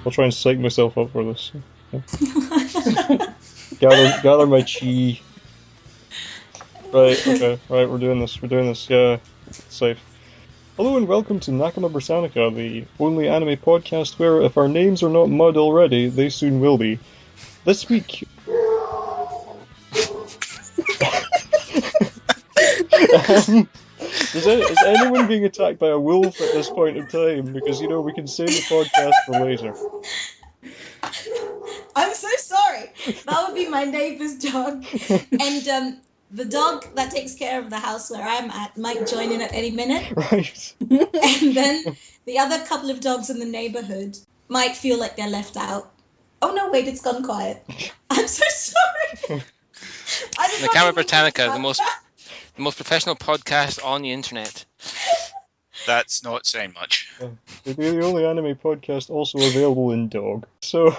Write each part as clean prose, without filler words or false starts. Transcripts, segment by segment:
I'll try and psych myself up for this. Gather my chi. Right, okay, right, we're doing this, yeah, safe. Hello and welcome to Nakama Britannica, the only anime podcast where if our names are not mud already, they soon will be. This week... is anyone being attacked by a wolf at this point in time? Because, you know, we can save the podcast for later. I'm so sorry. That would be my neighbour's dog. And the dog that takes care of the house where I'm at might join in at any minute. Right. And then the other couple of dogs in the neighbourhood might feel like they're left out. Oh no, wait, it's gone quiet. I'm so sorry. Nakama Britannica, the most professional podcast on the internet. That's not saying much. We're the only anime podcast also available in dog. So,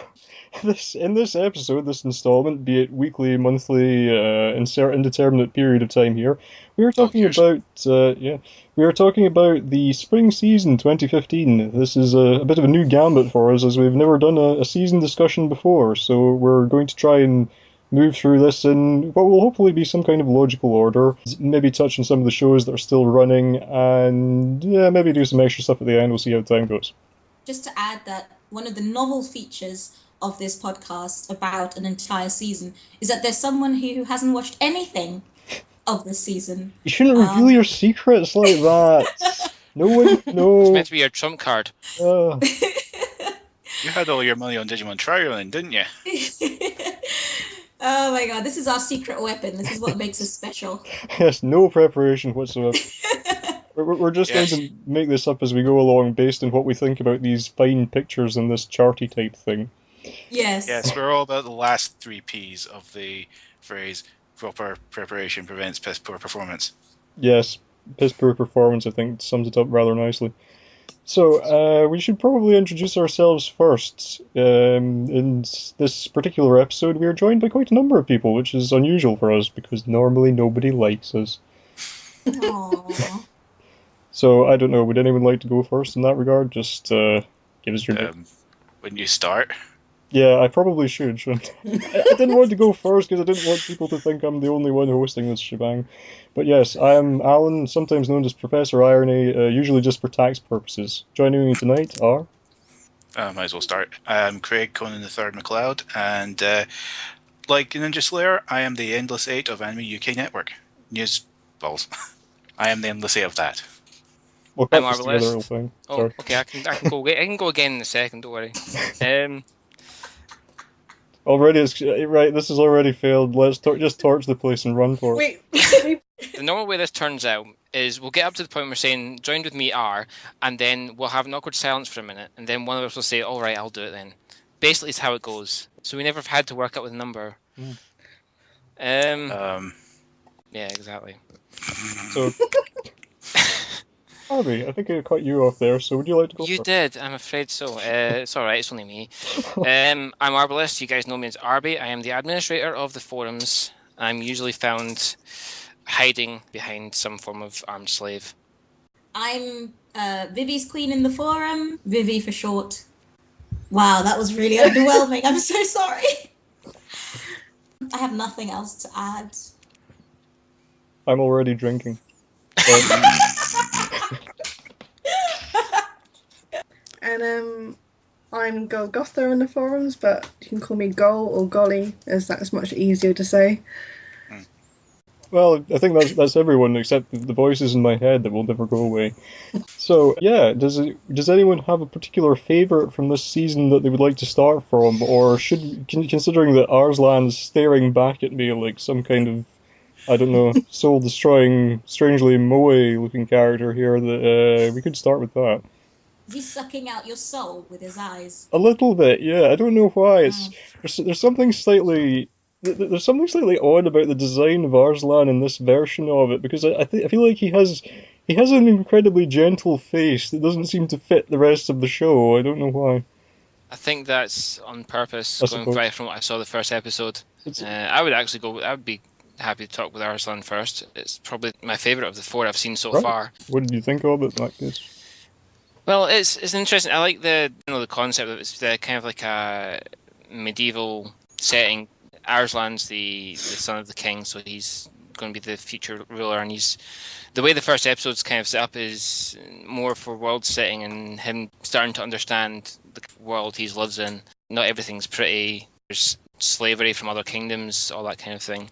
in this episode, this installment, be it weekly, monthly, indeterminate period of time here, we are talking about the spring season 2015. This is a bit of a new gambit for us, as we've never done a season discussion before. So we're going to try and move through this in what will hopefully be some kind of logical order, maybe touch on some of the shows that are still running, and maybe do some extra stuff at the end. We'll see how time goes. Just to add that one of the novel features of this podcast about an entire season is that there's someone who hasn't watched anything of this season. You shouldn't reveal your secrets like that. No one knows. It's meant to be your trump card. You had all your money on Digimon Trial, didn't you? Oh my god, this is our secret weapon. This is what makes us special. Yes, no preparation whatsoever. We're just going to make this up as we go along based on what we think about these fine pictures and this charty type thing. Yes. Yes, we're all about the last three P's of the phrase proper preparation prevents piss poor performance. Yes, piss poor performance I think sums it up rather nicely. So, we should probably introduce ourselves first. In this particular episode, we are joined by quite a number of people, which is unusual for us, because normally nobody likes us. Aww. So, I don't know, would anyone like to go first in that regard? Just give us your name. When you start? Yeah, I probably shouldn't I didn't want to go first, because I didn't want people to think I'm the only one hosting this shebang. But yes, I am Alan, sometimes known as Professor Irony, usually just for tax purposes. Joining me tonight are... Might as well start. I'm Craig Conan III MacLeod, and like Ninja Slayer, I am the Endless Eight of Anime UK Network. News balls. I am the Endless Eight of that. We'll I'm cut this together, Arbalest. real thing. Oh, Sorry. okay, I can go. I can go again in a second. Don't worry. Already, right, this has already failed. Let's just torch the place and run for it. Wait. The normal way this turns out is we'll get up to the point where we're saying, joined with me R, and then we'll have an awkward silence for a minute, and then one of us will say, all right, I'll do it then. Basically, it's how it goes. So we never have had to work out with a number. Yeah, exactly. So, Harvey, I think I cut you off there, so would you like to go You first? did, I'm afraid so. It's alright, it's only me. I'm Arbalest, you guys know me as Arby. I am the administrator of the forums. I'm usually found hiding behind some form of armed slave. I'm Vivisqueen in the forum. Vivi for short. Wow, that was really underwhelming. I'm so sorry. I have nothing else to add. I'm already drinking. And I'm GolGotha in the forums, but you can call me Gol or Golly, as that's much easier to say. Well, I think that's everyone except the voices in my head that will never go away. So, yeah, does anyone have a particular favourite from this season that they would like to start from, or considering that Arslan's staring back at me like some kind of, I don't know, soul-destroying, strangely moe-looking character here, that we could start with that. He's sucking out your soul with his eyes. A little bit, yeah. I don't know why. There's something slightly odd about the design of Arslan in this version of it, because I feel like he has an incredibly gentle face that doesn't seem to fit the rest of the show. I don't know why. I think that's on purpose, I going suppose. right from what I saw the first episode. I would be happy to talk with Arslan first. It's probably my favourite of the four I've seen so Right. far. What did you think of it in that case? Well, it's interesting. I like the concept of it's the kind of like a medieval setting. Arslan's the son of the king, so he's going to be the future ruler, and he's the way the first episode's kind of set up is more for world setting and him starting to understand the world he lives in. Not everything's pretty. There's slavery from other kingdoms, all that kind of thing.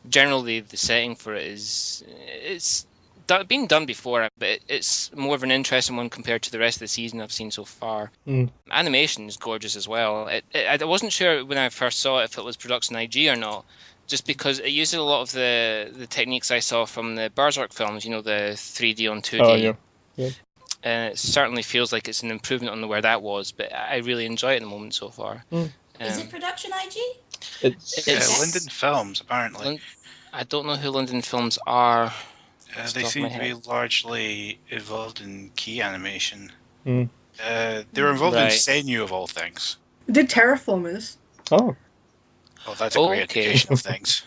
Generally, the setting for it is it's been done before, but it's more of an interesting one compared to the rest of the season I've seen so far. Animation is gorgeous as well. I wasn't sure when I first saw it if it was production IG or not, just because it uses a lot of the techniques I saw from the Berserk films, the 3D on 2D. Oh, yeah. And it certainly feels like it's an improvement on where that was, but I really enjoy it at the moment so far. Is it production IG? It's Linden Films, apparently. I don't know who Linden Films are. They seem to be largely involved in key animation. Mm. They were involved in Senyu, of all things. Did Terraformers. Oh. Oh, that's a great indication of things.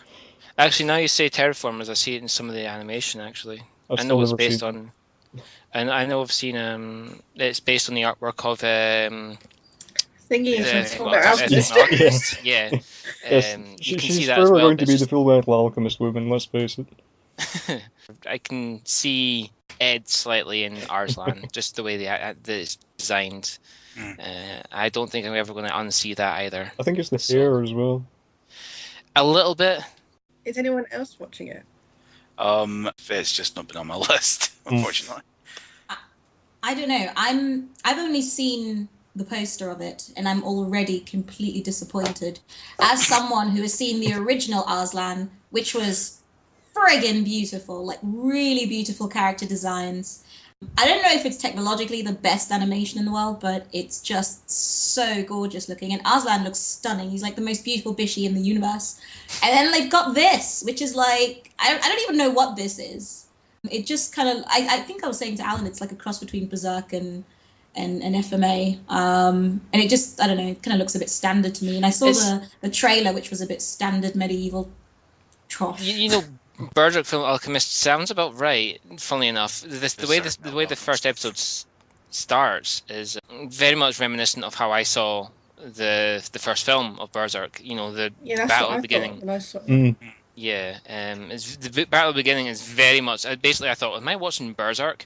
Actually, now you say Terraformers, I see it in some of the animation, actually. I know it's based on... And I know I've seen... it's based on the artwork of... Thingy. Arbalest. Yeah. Yes, you can she's see that forever as well, going to be the Full Metal Alchemist woman, let's face it. I can see Ed slightly in Arslan, just the way it's designed. I don't think I'm ever going to unsee that either. I think it's the hair as well. A little bit. Is anyone else watching it? It's just not been on my list, unfortunately. I don't know. I've only seen the poster of it, and I'm already completely disappointed. As someone who has seen the original Arslan, which was friggin' beautiful, like really beautiful character designs. I don't know if it's technologically the best animation in the world, but it's just so gorgeous looking. And Arslan looks stunning. He's like the most beautiful Bishi in the universe. And then they've got this, which is like, I don't even know what this is. It just kind of, I think I was saying to Alan, it's like a cross between Berserk and FMA. And it just, I don't know, it kind of looks a bit standard to me. And I saw the trailer, which was a bit standard medieval trough. Berserk Film Alchemist sounds about right. Funnily enough, the way the first episode starts is very much reminiscent of how I saw the first film of Berserk. The battle at the beginning. Yeah, the battle at the beginning is very much. Basically, I thought, am I watching Berserk?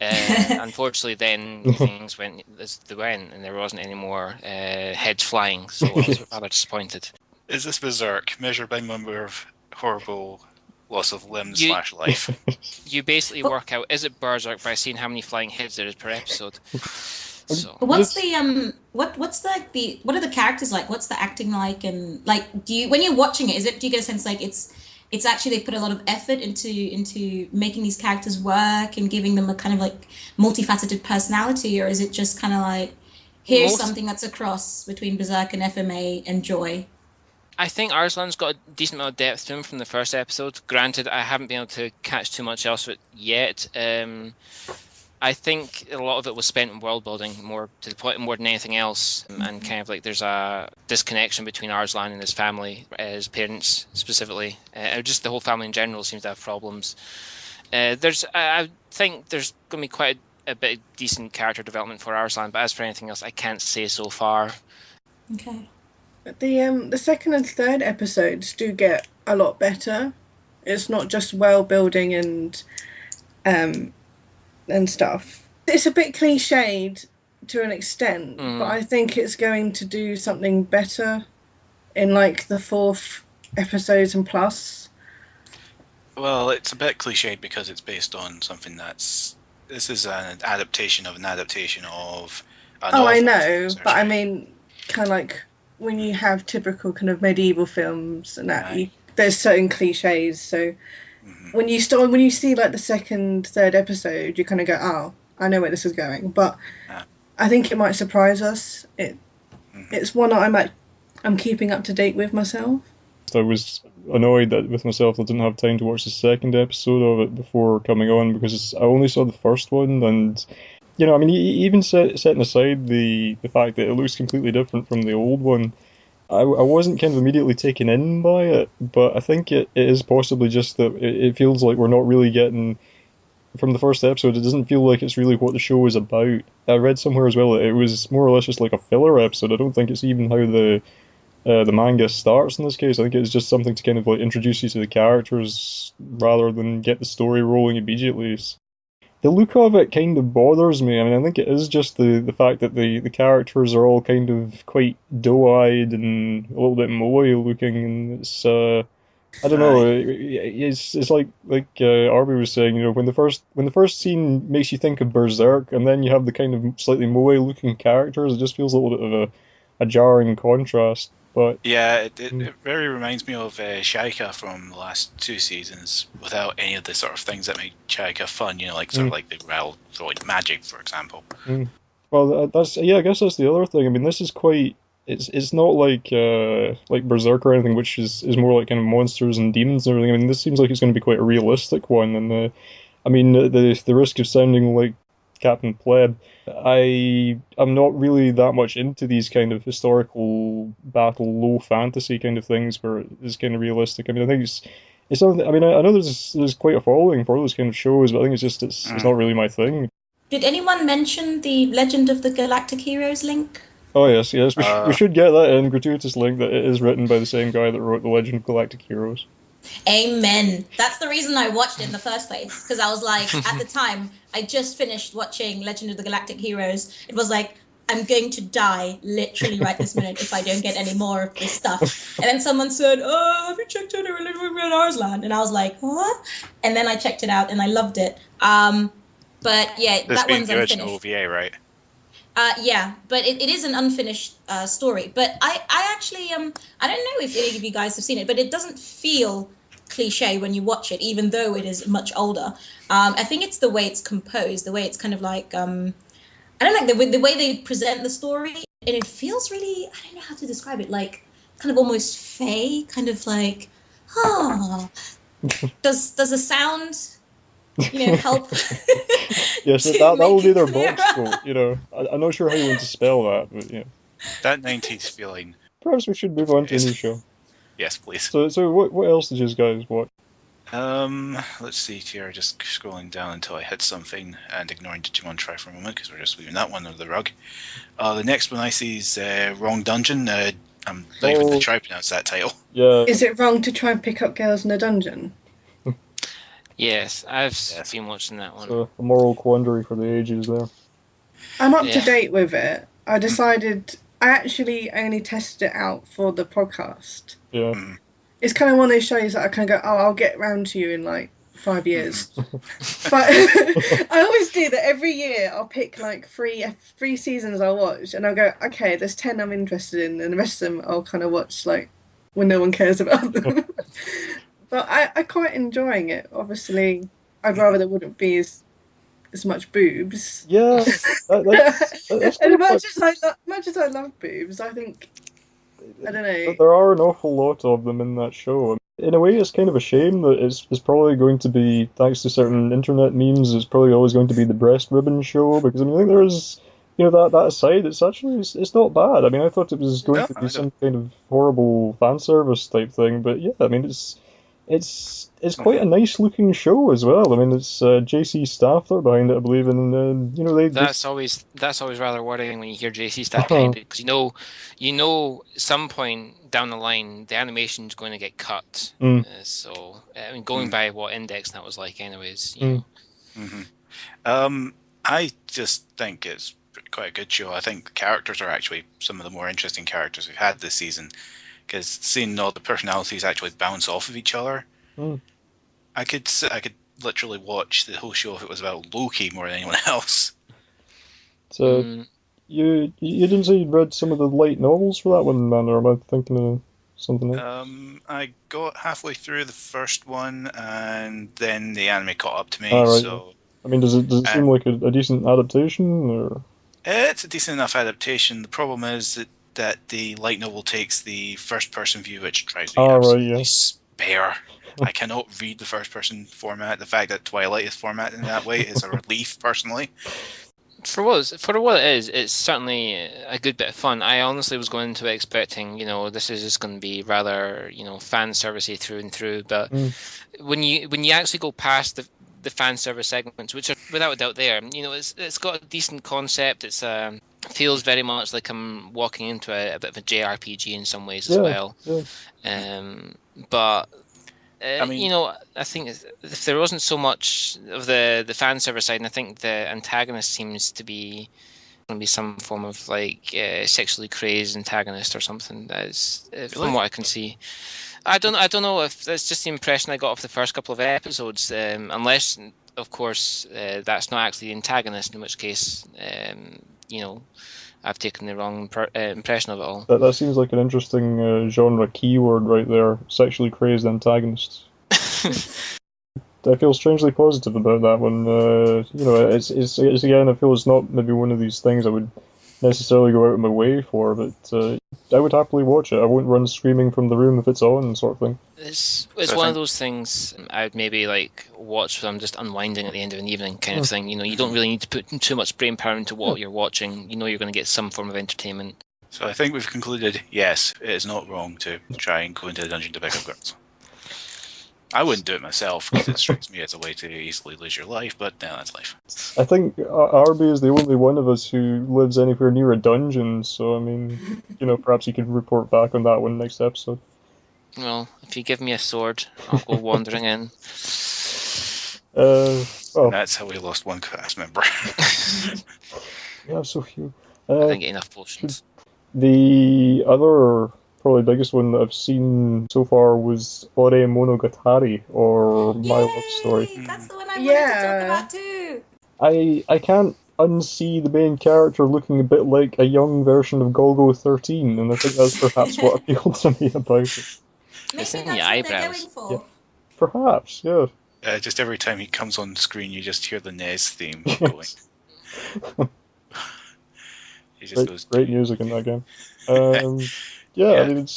Unfortunately, then things went as they went, and there wasn't any more heads flying. So I was rather disappointed. Is this Berserk measured by number of horrible loss of limbs / life? You basically work out, is it Berserk by seeing how many flying heads there is per episode. So. What's the what are the characters like? What's the acting like? And like, when you're watching it, do you get a sense like it's actually they put a lot of effort into making these characters work and giving them a kind of like multifaceted personality, or is it just kind of like here's something that's a cross between Berserk and FMA and Joy? I think Arslan's got a decent amount of depth to him from the first episode. Granted, I haven't been able to catch too much else of it yet. I think a lot of it was spent in world building, more to the point more than anything else, and kind of like there's a disconnection between Arslan and his family, his parents specifically. Just the whole family in general seems to have problems. I think there's going to be quite a bit of decent character development for Arslan, but as for anything else, I can't say so far. Okay. The second and third episodes do get a lot better. It's not just world building and stuff. It's a bit cliched to an extent, but I think it's going to do something better in like the fourth episodes and plus. Well, it's a bit cliched because it's based on something this is an adaptation of a novel. I know, but I mean, kind of like when you have typical kind of medieval films and that, there's certain cliches. So when you see like the second, third episode, you kind of go, "Oh, I know where this is going." But I think it might surprise us. It's one that I'm keeping up to date with myself. I was annoyed that with myself I didn't have time to watch the second episode of it before coming on because I only saw the first one, and even setting aside the fact that it looks completely different from the old one, I wasn't kind of immediately taken in by it, but I think it is possibly just that it feels like we're not really getting from the first episode, it doesn't feel like it's really what the show is about. I read somewhere as well that it was more or less just like a filler episode. I don't think it's even how the manga starts in this case. I think it's just something to kind of like introduce you to the characters rather than get the story rolling immediately. The look of it kind of bothers me. I mean, I think it is just the fact that the characters are all kind of quite doe-eyed and a little bit moe looking, and it's I don't know. It's like Arby was saying. You know, when the first scene makes you think of Berserk, and then you have the kind of slightly moe looking characters, it just feels a little bit of a jarring contrast. But yeah, it very reminds me of Shaika from the last 2 seasons, without any of the sort of things that make Shaika fun. You know, like sort of like the Raoul throwing magic, for example. Well, I guess that's the other thing. I mean, this is quite. It's not like Berserk or anything, which is more like kind of monsters and demons and everything. I mean, this seems like it's going to be quite a realistic one, and I mean, the risk of sounding like Captain Pleb, I'm not really that much into these kind of historical battle, low fantasy kind of things where it's kind of realistic. I mean, I think it's something. I mean, I know there's quite a following for those kind of shows, but I think it's not really my thing. Did anyone mention the Legend of the Galactic Heroes link? Oh yes. We should get that in gratuitous link that it is written by the same guy that wrote the Legend of Galactic Heroes. Amen. That's the reason I watched it in the first place, because I was like, at the time, I just finished watching Legend of the Galactic Heroes. It was like, I'm going to die literally right this minute if I don't get any more of this stuff. And then someone said, oh, have you checked out Red Arslan? And I was like, what? And then I checked it out and I loved it. But yeah, This that being one's the original unfinished. OVA, right? Yeah, but it is an unfinished story. But I actually, I don't know if any of you guys have seen it, but it doesn't feel cliche when you watch it, even though it is much older. I think it's the way it's composed, the way it's kind of like, I don't know, the way they present the story, and it feels really, I don't know how to describe it, like kind of almost fey, kind of like, does the sound, help? Yes, that will be their box quote. I'm not sure how you want to spell that, but yeah. That 90s feeling. Perhaps we should move on to a new show. Yes, please. So what else did you guys watch? Let's see here. Just scrolling down until I hit something and ignoring Digimon Try for a moment because we're just leaving that one under the rug. The next one I see is Wrong Dungeon. I'm not even to try to pronounce that title. Yeah. Is it wrong to try and pick up girls in a dungeon? Yes, I've been watching that one. So a moral quandary for the ages there. I'm up to date with it. I decided I actually only tested it out for the podcast. Yeah. It's kind of one of those shows that I kind of go, I'll get round to you in like 5 years. But I always do that every year. I'll pick like three seasons I'll watch, and I'll go, okay, there's 10 I'm interested in, and the rest of them I'll kind of watch like when no one cares about them. But I'm quite enjoying it. Obviously, I'd rather there wouldn't be as much boobs. Yeah, that's and much as I love boobs, I think, I don't know. There are an awful lot of them in that show. In a way, it's kind of a shame that it's probably going to be, thanks to certain internet memes, it's probably always going to be the breast ribbon show, because I mean, I think there's, that aside, it's not bad. I mean, I thought it was going to be some kind of horrible fan service type thing, but yeah, I mean, it's quite a nice looking show as well. I mean, it's JC Stafford behind it, I believe, and that's always rather worrying when you hear JC Stafford behind it, because you know, some point down the line the animation's going to get cut. So I mean, going by what Index that was like, anyways. I just think it's quite a good show. I think the characters are actually some of the more interesting characters we've had this season. Because seeing all the personalities actually bounce off of each other, I could literally watch the whole show if it was about Loki more than anyone else. So you didn't say you'd read some of the light novels for that one, man, or am I thinking of something else? I got halfway through the first one, and then the anime caught up to me. Right. So I mean, does it seem like a decent adaptation, or? It's a decent enough adaptation. The problem is that the light novel takes the first-person view, which drives me absolutely spare. I cannot read the first-person format. The fact that Twilight is formatted in that way is a relief, personally. For what it is, it's certainly a good bit of fun. I honestly was going into it expecting, this is just going to be rather, fan servicey through and through. But when you actually go past the fan service segments, which are without a doubt there. You know, it's got a decent concept. It's feels very much like I'm walking into a bit of a JRPG in some ways as well. Yeah. But I mean- you know, I think if there wasn't so much of the fan service side, and I think the antagonist seems to be going to be some form of like sexually crazed antagonist or something. That is, from what I can see. I don't know if that's just the impression I got of the first couple of episodes, unless, of course, that's not actually the antagonist, in which case, you know, I've taken the wrong impression of it all. That seems like an interesting genre keyword right there. Sexually crazed antagonists. I feel strangely positive about that one. You know, it's again, I feel it's not maybe one of these things I would necessarily go out of my way for, but I would happily watch it. I won't run screaming from the room if it's on, sort of thing. It's one of those things I would maybe like watch when I'm just unwinding at the end of an evening kind of thing. You know, you don't really need to put too much brain power into what you're watching. You know you're going to get some form of entertainment. So I think we've concluded, yes, it is not wrong to try and go into the dungeon to pick up girls. I wouldn't do it myself because it strikes me as a way to easily lose your life, but no, that's life. I think Arby is the only one of us who lives anywhere near a dungeon, so I mean, you know, perhaps you could report back on that one next episode. Well, if you give me a sword, I'll go wandering in. Well, That's how we lost one cast member. yeah, so few. I didn't get enough potions. The other, probably biggest one that I've seen so far was Ore Monogatari, or My Love Story. That's the one I wanted to talk about too. I can't unsee the main character looking a bit like a young version of Golgo 13, and I think that's perhaps what appealed to me about it. Maybe It's in that's the what eyebrows. they're going for. Yeah. Perhaps, yeah. Just every time he comes on screen, you just hear the Nez theme going. He just goes. Great music in that game. Yeah, I mean,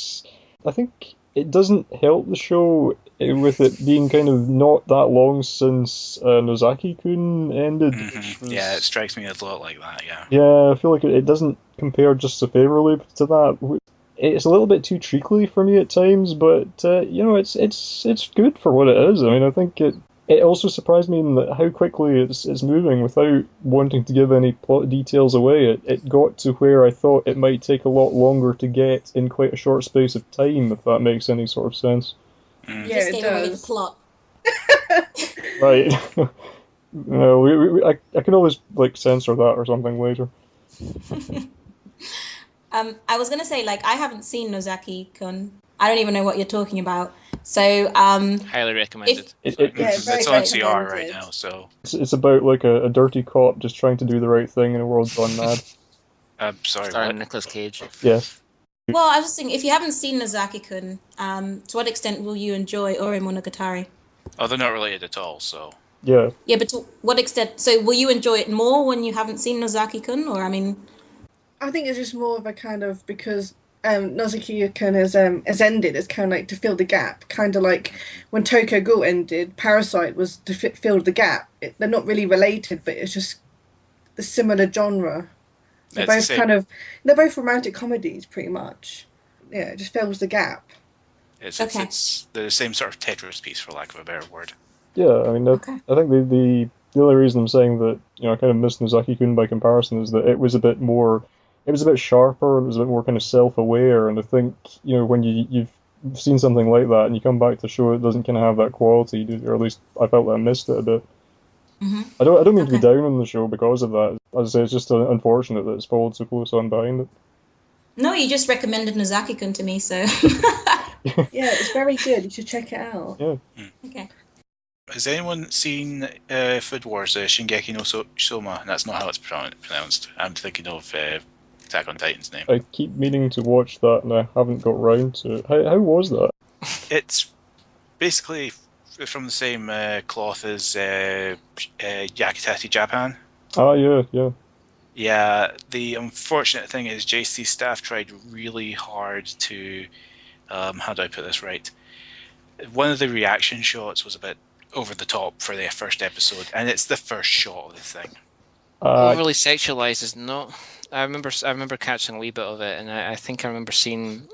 I think it doesn't help the show with it being kind of not that long since Nozaki-kun ended. Mm-hmm. Yeah, it strikes me as a lot like that. Yeah. Yeah, I feel like it doesn't compare just so favourably to that. It's a little bit too treacly for me at times, but you know, it's good for what it is. I mean, I think it also surprised me in that how quickly it's moving without wanting to give any plot details away. It got to where I thought it might take a lot longer to get in quite a short space of time, if that makes any sort of sense. Mm. You just gave away the plot. Right. No, I can always like censor that or something later. I was gonna say, like, I haven't seen Nozaki-kun. I don't even know what you're talking about. So, Highly recommended. If- It's very on CR recommended. right now, so It's about like a dirty cop just trying to do the right thing in a world gone mad. I'm sorry. Starring What? Nicolas Cage. Yes. well, I was just thinking, if you haven't seen Nozaki-kun, to what extent will you enjoy Ore Monogatari? Oh, they're not related at all. So Yeah. Yeah, but to what extent? So, will you enjoy it more when you haven't seen Nozaki-kun, or I mean? I think it's just more of a kind of, because Nozaki-kun has ended, it's kind of like to fill the gap. Kind of like when Tokyo Ghoul ended, Parasite was to fill the gap. They're not really related, but it's just the similar genre. They're That's the both same. they're both romantic comedies, pretty much. Yeah, it just fills the gap. it's Okay. it's the same sort of Tetris piece, for lack of a better word. Yeah, I mean, Okay. I think the only reason I'm saying that, you know, I kind of miss Nozaki-kun by comparison is that it was a bit sharper, it was a bit more kind of self-aware, and I think, you know, when you've seen something like that and you come back to a show that doesn't kind of have that quality, or at least I felt that I missed it a bit. Mm-hmm. I don't mean to be Okay. down on the show because of that. As I say, it's just unfortunate that it's followed so close on behind it. No, you just recommended Nozaki-kun to me, so. Yeah, it's very good. You should check it out. Yeah. Okay. Has anyone seen Food Wars, Shingeki no Soma? And that's not how it's pronounced. I'm thinking of Attack on Titan's name. I keep meaning to watch that and I haven't got round to it. How was that? It's basically from the same cloth as Yakitate Japan. Ah, yeah. Yeah, the unfortunate thing is JC staff tried really hard to, how do I put this right? One of the reaction shots was a bit over the top for their first episode, and it's the first shot of the thing. Overly sexualized is not. I remember catching a wee bit of it, and I think I remember seeing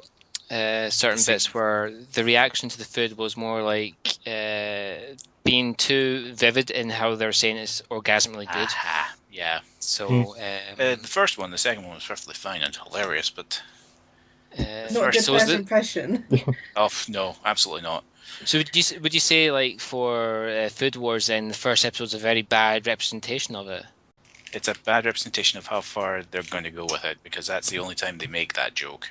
certain bits where the reaction to the food was more like being too vivid in how they're saying it's orgasmically good. Aha, yeah. So The first one, the second one was perfectly fine and hilarious, but Not a good so is first it, impression. oh no, absolutely not. so would you say like for Food Wars then the first episode's a very bad representation of it? It's a bad representation of how far they're going to go with it, because that's the only time they make that joke.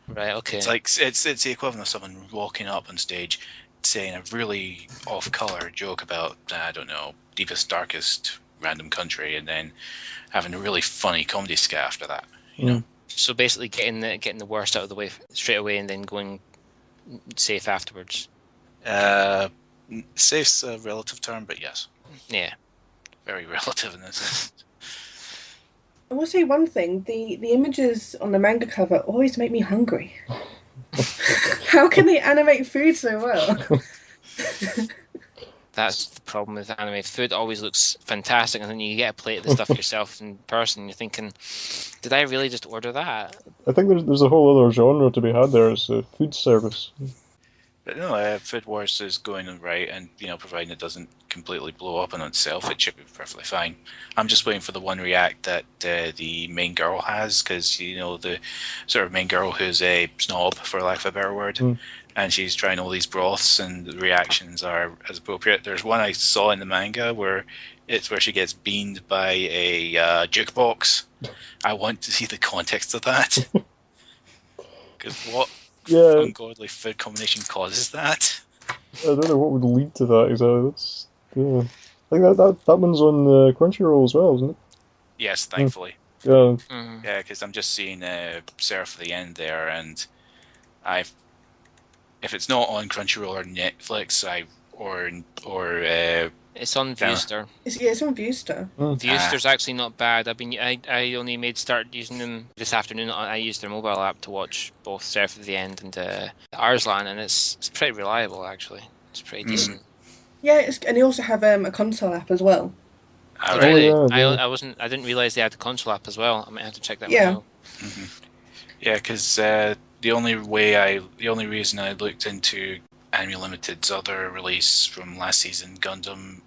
Right. Okay. It's like it's the equivalent of someone walking up on stage saying a really off-color joke about I don't know, deepest darkest random country, and then having a really funny comedy skit after that. You know. So basically getting the worst out of the way straight away and then going safe afterwards. Safe's a relative term, but yes, Yeah. very relative in this instance. I will say one thing: the images on the manga cover always make me hungry. How can they animate food so well? That's the problem with anime. Food always looks fantastic, and then you get a plate of the stuff yourself in person, and you're thinking, did I really just order that? I think there's a whole other genre to be had there. It's food service. But no, Food Wars is going right, and providing it doesn't completely blow up on itself, it should be perfectly fine. I'm just waiting for the one react that the main girl has, because the sort of main girl who's a snob, for lack of a better word, and she's trying all these broths, and the reactions are as appropriate. There's one I saw in the manga where she gets beamed by a jukebox. I want to see the context of that, because what ungodly food combination causes that? I don't know what would lead to that exactly. I think that one's on Crunchyroll as well, isn't it? Yes, thankfully. Yeah. Yeah, because I'm just seeing Seraph at the end there, and if it's not on Crunchyroll or Netflix, It's on Viewster. It's on Viewster. Viewster's actually not bad. I only started using them this afternoon. I used their mobile app to watch both Surf at the End and Arslan, and it's pretty reliable actually. It's pretty decent. Yeah, and they also have a console app as well. Oh, really? Yeah. I didn't realize they had the console app as well. I might have to check that one out. Yeah, because the only reason I looked into Anime Limited's other release from last season, Gundam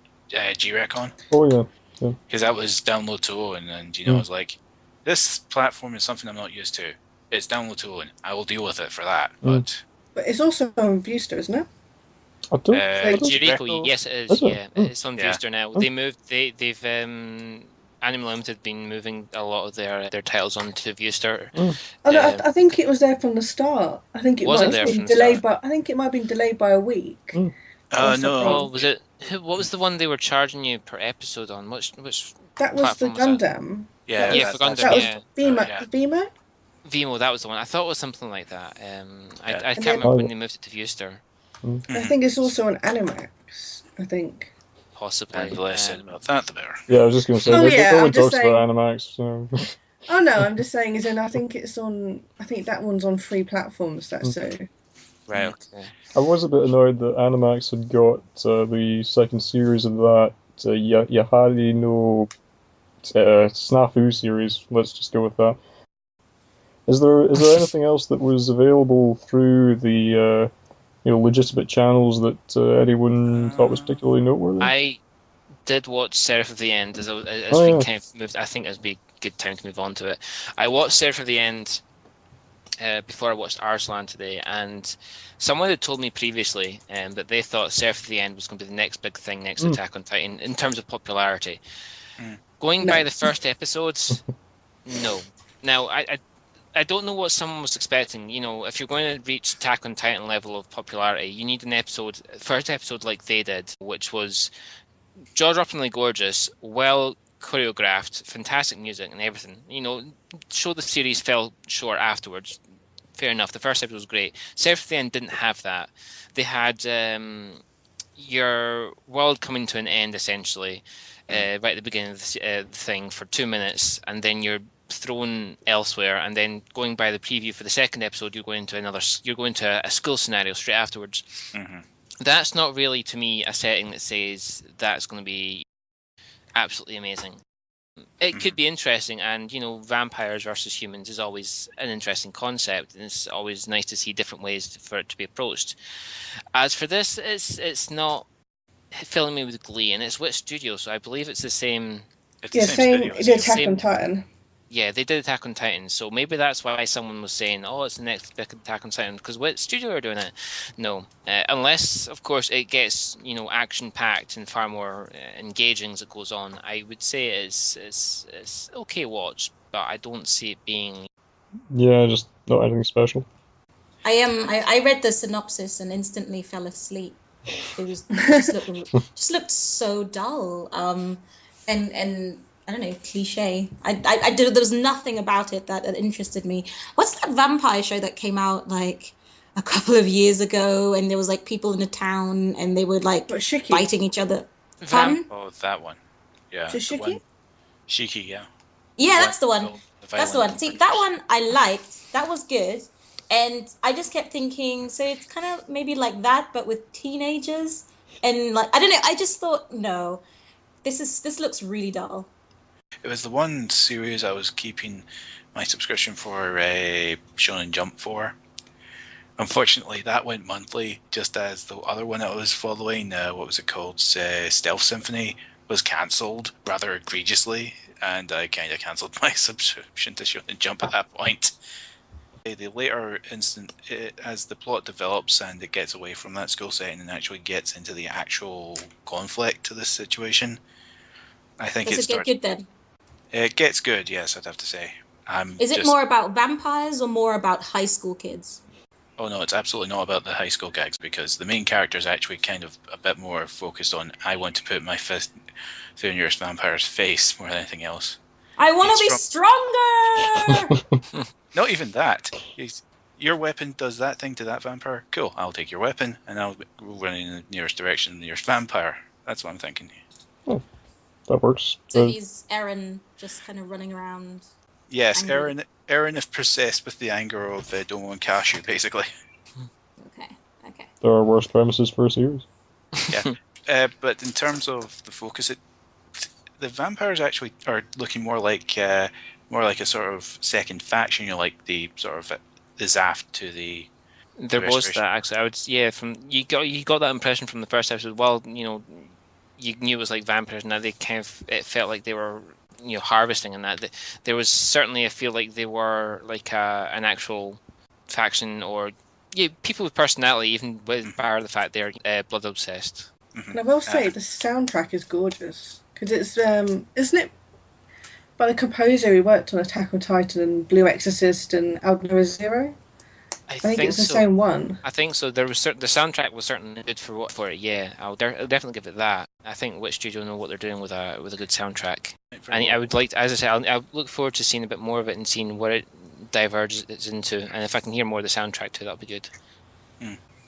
G-Recon. Oh yeah. Because that was download to own, and I was like, this platform is something I'm not used to. It's download to own. I will deal with it for that. But it's also on Viewster, isn't it? I don't. Jericho, yes it is. Yeah, it's on Viewster now. Oh. They moved. They've Anime Limited been moving a lot of their titles onto Viewster. I think it was there from the start. I think it Was might it there have been from the delayed start? I think it might have been delayed by a week. no. Oh, was it? What was the one they were charging you per episode on? Which That was the platform was that? Gundam. Yeah, for Gundam. That was Yeah. Vimo. Vimo, that was the one. I thought it was something like that. I can't then- remember when they moved it to Viewster. I think it's also on Animax. I think. Possibly. And the less said about that, the better. Yeah, I was just going to say. Oh, yeah, no one I'm just talks about Animax. So. Oh no, I'm just saying. I think it's on. I think that one's on 3 platforms. That's so. Right. Okay. I was a bit annoyed that Animax had got the second series of that Yahari no Snafu series. Let's just go with that. Is there anything else that was available through the legitimate channels that anyone thought was particularly noteworthy? I did watch Seraph of the End as we kind of moved. I think it'd be a good time to move on to it. I watched Seraph of the End before I watched Arslan today, and someone had told me previously that they thought Seraph of the End was going to be the next big thing next to Attack on Titan in terms of popularity. Going by the first episodes, no. Now, I don't know what someone was expecting. If you're going to reach Attack on Titan level of popularity, you need an first episode like they did, which was jaw-droppingly gorgeous, well choreographed, fantastic music and everything. Show the series fell short afterwards. Fair enough. The first episode was great. Seraph of the End didn't have that. They had your world coming to an end essentially, right at the beginning of the thing for 2 minutes, and then you're thrown elsewhere, and then going by the preview for the second episode, you're going to a school scenario straight afterwards. That's not really, to me, a setting that says that's going to be absolutely amazing. It could be interesting, and vampires versus humans is always an interesting concept, and it's always nice to see different ways for it to be approached. As for this, it's not filling me with glee, and it's which studio, so I believe it's the same. It's Yeah, the same same. studio. It's Attack Same. on Titan. Yeah, they did Attack on Titan, so maybe that's why someone was saying, "Oh, it's the next big Attack on Titan," because what studio are doing it? No, unless of course it gets action packed and far more engaging as it goes on. I would say it's okay watch, but I don't see it being. Yeah, just not anything special. I read the synopsis and instantly fell asleep. It was just looked so dull. And I don't know, cliche. There was nothing about it that interested me. What's that vampire show that came out like a couple of years ago, and there was like people in a town and they were like Shiki? biting each other? Pardon? Oh, that one. Yeah. Is it the Shiki? one- Shiki, yeah. Yeah, that's the one. That's the one. violent See, one. that one I liked. That was good. And I just kept thinking, so it's kind of maybe like that, but with teenagers. And like, I don't know. I just thought, no, this looks really dull. It was the one series I was keeping my subscription for Shonen Jump for. Unfortunately, that went monthly, just as the other one I was following, what was it called? Stealth Symphony, was cancelled rather egregiously, and I kind of cancelled my subscription to Shonen Jump at that point. The later instant, as the plot develops and it gets away from that school setting and actually gets into the actual conflict to this situation, I think Does it get good then? It gets good, yes, I'd have to say. Is it more about vampires or more about high school kids? Oh no, it's absolutely not about the high school gags, because the main character is actually kind of a bit more focused on, I want to put my fist through the nearest vampire's face more than anything else. I want to be stronger! Not even that. Your weapon does that thing to that vampire. Cool, I'll take your weapon and I'll run in the nearest direction, the nearest vampire. That's what I'm thinking. Oh, that works. So he's Eren just kind of running around. Yes, Angry. Eren is possessed with the anger of Domo and Cashew, basically. Okay. There are worse premises for a series. Yeah. But in terms of the focus, the vampires actually are looking more like a sort of second faction, like the sort of the Zaft to the. There was that actually. I would from you got that impression from the first episode. Well, you knew it was like vampires. Now it felt like they were harvesting, and that there was certainly a feel like they were like an actual faction, or people with personality, even with bar the fact they're blood obsessed. And I will say the soundtrack is gorgeous, because it's isn't it by the composer who worked on Attack on Titan and Blue Exorcist and Aldnoah Zero? I think it's the same one. I think so. The soundtrack was certainly good for it. Yeah, I'll definitely give it that. I think which studio know what they're doing with a good soundtrack. And I would like to, as I said, I look forward to seeing a bit more of it and seeing what it diverges into. And if I can hear more of the soundtrack too, that'll be good.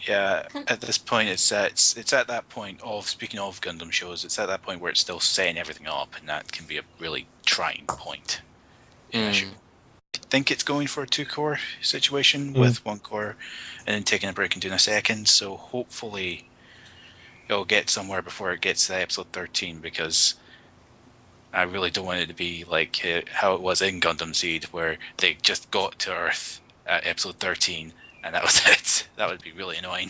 Yeah, at this point, it's at that point of, speaking of Gundam shows, it's at that point where it's still setting everything up, and that can be a really trying point. I think it's going for a 2-core situation with 1 core and then taking a break and doing a second, so hopefully it'll get somewhere before it gets to episode 13, because I really don't want it to be like how it was in Gundam Seed, where they just got to Earth at episode 13 and that was it. That would be really annoying.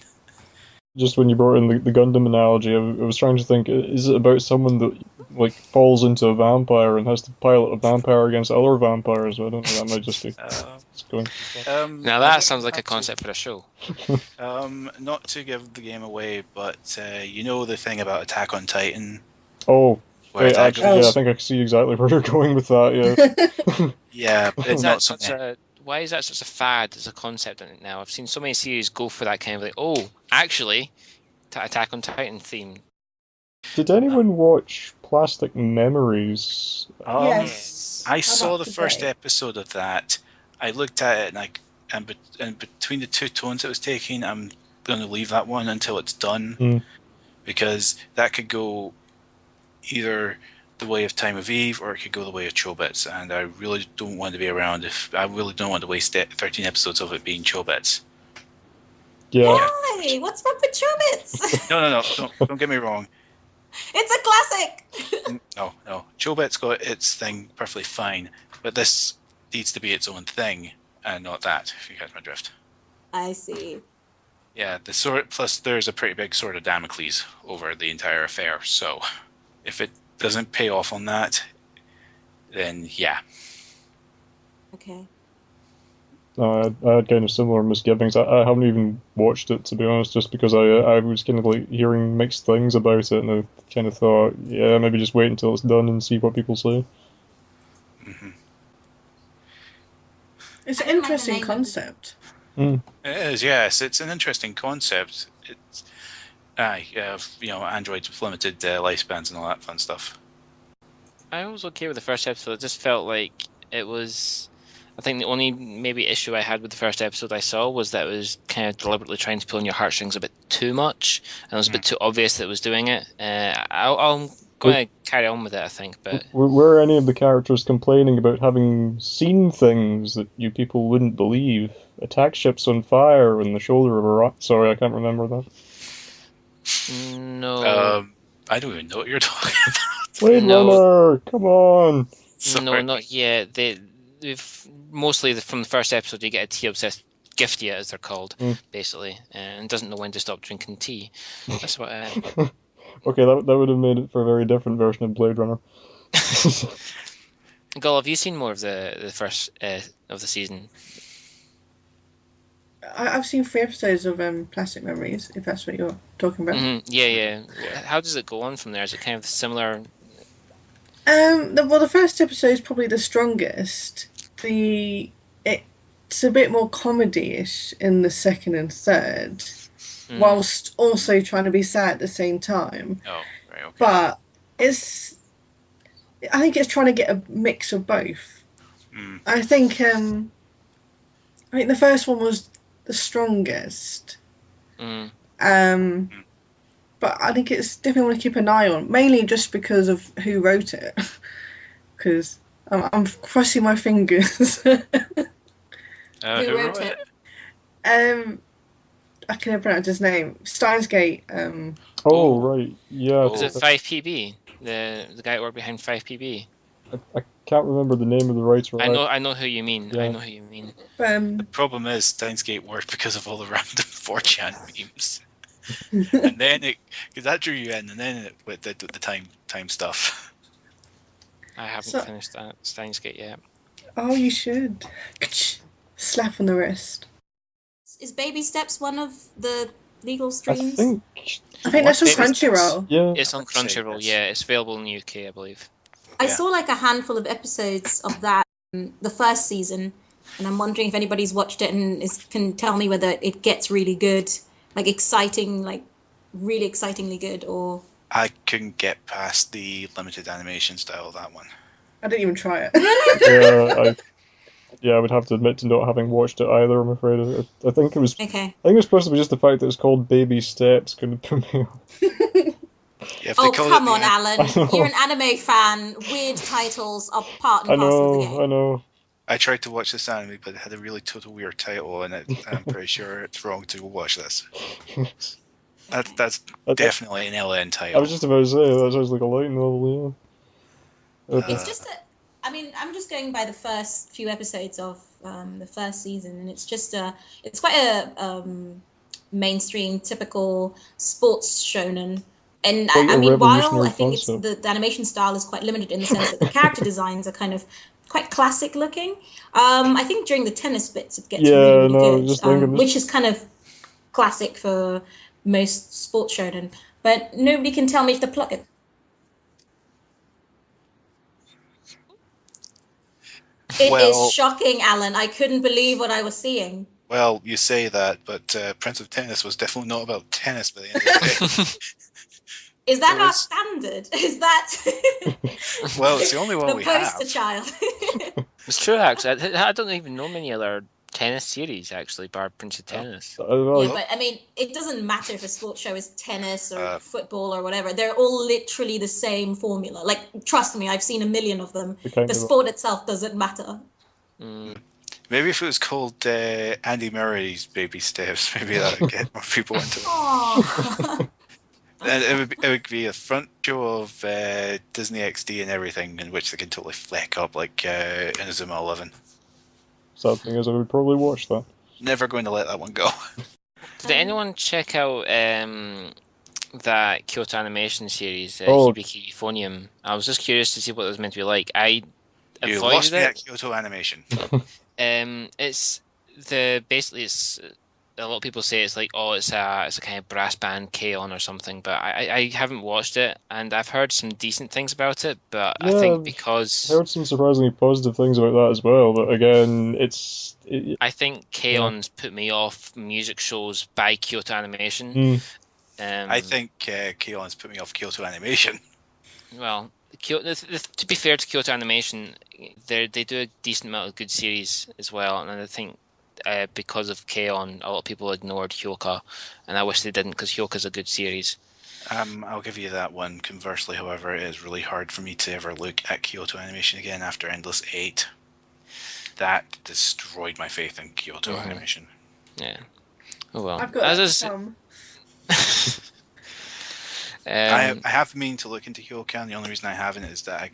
Just when you brought in the Gundam analogy, I was trying to think, is it about someone that like falls into a vampire and has to pilot a vampire against other vampires? I don't know, that might just be going. Now that sounds like a concept for a show. Not to give the game away, but you know the thing about Attack on Titan? Oh, where I think I can see exactly where you're going with that, yeah. Yeah, but it's not something... Why is that such a fad as a concept in it now? I've seen so many series go for that kind of like, oh, actually, Attack on Titan theme. Did anyone watch Plastic Memories? Yes. I saw the first episode of that. I looked at it and between the two tones it was taking, I'm going to leave that one until it's done, because that could go either the way of Time of Eve, or it could go the way of Chobits, and I really don't want to be around I really don't want to waste 13 episodes of it being Chobits. Yeah. Why? What's wrong with Chobits? No, don't get me wrong. It's a classic! No. Chobits got its thing perfectly fine, but this needs to be its own thing, and not that, if you catch my drift. I see. Yeah, the sword. Plus, there's a pretty big sword of Damocles over the entire affair. So, if it doesn't pay off on that, then yeah. Okay. I had kind of similar misgivings. I haven't even watched it, to be honest, just because I was kind of like hearing mixed things about it, and I kind of thought, yeah, maybe just wait until it's done and see what people say. Hmm. It's I an didn't like the interesting name of concept. Mm. It is, yes. It's an interesting concept. It's, androids with limited lifespans and all that fun stuff. I was okay with the first episode. It just felt like it was. I think the only maybe issue I had with the first episode I saw was that it was kind of deliberately trying to pull on your heartstrings a bit too much, and it was a bit too obvious that it was doing it. I'm going to carry on with it, I think, but Were any of the characters complaining about having seen things that you people wouldn't believe? Attack ships on fire in the shoulder of a rock. Sorry, I can't remember that. no, I don't even know what you're talking about. Blade No. Runner, come on! no, not yet. They've mostly from the first episode you get a tea obsessed giftia, as they're called, basically, and doesn't know when to stop drinking tea. That's what. Okay, that would have made it for a very different version of Blade Runner. Gol, have you seen more of the first of the season? I've seen 3 episodes of Plastic Memories, if that's what you're talking about. Mm-hmm. Yeah. How does it go on from there? Is it kind of similar? The first episode is probably the strongest. It's a bit more comedy-ish in the second and third, whilst also trying to be sad at the same time. Oh, right, okay. But I think it's trying to get a mix of both. I think the first one was the strongest. But I think it's definitely one to keep an eye on, mainly just because of who wrote it. Because I'm crossing my fingers. Who wrote it? I can never pronounce his name. Steins Gate. Oh, right, yeah. Was it 5PB? The guy who worked behind 5PB? I can't remember the name of the writer. I know who you mean. Yeah. I know who you mean. The problem is Steins Gate worked because of all the random 4chan memes. And then because that drew you in, and then it with the time stuff. I haven't finished that Steins Gate yet. Oh, you should. Slap on the wrist. Is Baby Steps one of the legal streams? I think that's on Crunchyroll. Yeah. It's on Crunchyroll. Yeah, it's available in the UK, I believe. I saw like a handful of episodes of that, the first season, and I'm wondering if anybody's watched it and can tell me whether it gets really good, like exciting, like really excitingly good, or... I couldn't get past the limited animation style of that one. I didn't even try it. I would have to admit to not having watched it either, I'm afraid. I think it was... Okay. I think it was possibly just the fact that it's called Baby Steps couldn't put me off. Oh, come on, Alan. You're an anime fan. Weird titles are part and parcel of the game. I know. I tried to watch this anime, but it had a really total weird title, and I'm pretty sure it's wrong to watch this. That's definitely an LN title. I was just about to say, that sounds like a light novel, yeah. It's just that, I mean, I'm just going by the first few episodes of the first season, and it's just it's quite a mainstream, typical sports shonen. And I mean, while I think the animation style is quite limited in the sense that the character designs are kind of quite classic looking, I think during the tennis bits it gets really good, which is kind of classic for most sports shonen. But nobody can tell me if the plot... It is shocking, Alan. I couldn't believe what I was seeing. Well, you say that, but Prince of Tennis was definitely not about tennis by the end of the day. Is that our standard? Is that... Well, it's the only one we have. The poster child. It's true, actually. I don't even know many other tennis series, actually, bar Prince of Tennis. Yeah, but I mean, it doesn't matter if a sports show is tennis or football or whatever. They're all literally the same formula. Like, trust me, I've seen a million of them. The sport itself doesn't matter. Maybe if it was called Andy Murray's Baby Steps, maybe that would get more people into it. Aww. And it would be a front show of Disney XD and everything, in which they can totally fleck up like Inazuma 11. Sad thing is, I would probably watch that. Never going to let that one go. Did anyone check out that Kyoto animation series, Oh. Hibiki Euphonium? I was just curious to see what it was meant to be like. I You avoided lost me at it. Kyoto Animation. It's basically it's a lot of people say it's like, oh, it's a kind of brass band K-On! Or something, but I haven't watched it, and I've heard some decent things about it, but I Yeah, think I've because heard some surprisingly positive things about that as well. But again, I think K-On's put me off music shows by Kyoto Animation. mm, I think Keon's put me off Kyoto Animation. Well, to be fair to Kyoto Animation, they do a decent amount of good series as well, and I think because of K-On, a lot of people ignored Hyoka, and I wish they didn't because Hyoka's a good series. I'll give you that one. Conversely, however, it is really hard for me to ever look at Kyoto Animation again after Endless 8. That destroyed my faith in Kyoto Animation. Yeah. Oh well. I've got some. I have been meaning to look into Hyokan. The only reason I haven't is that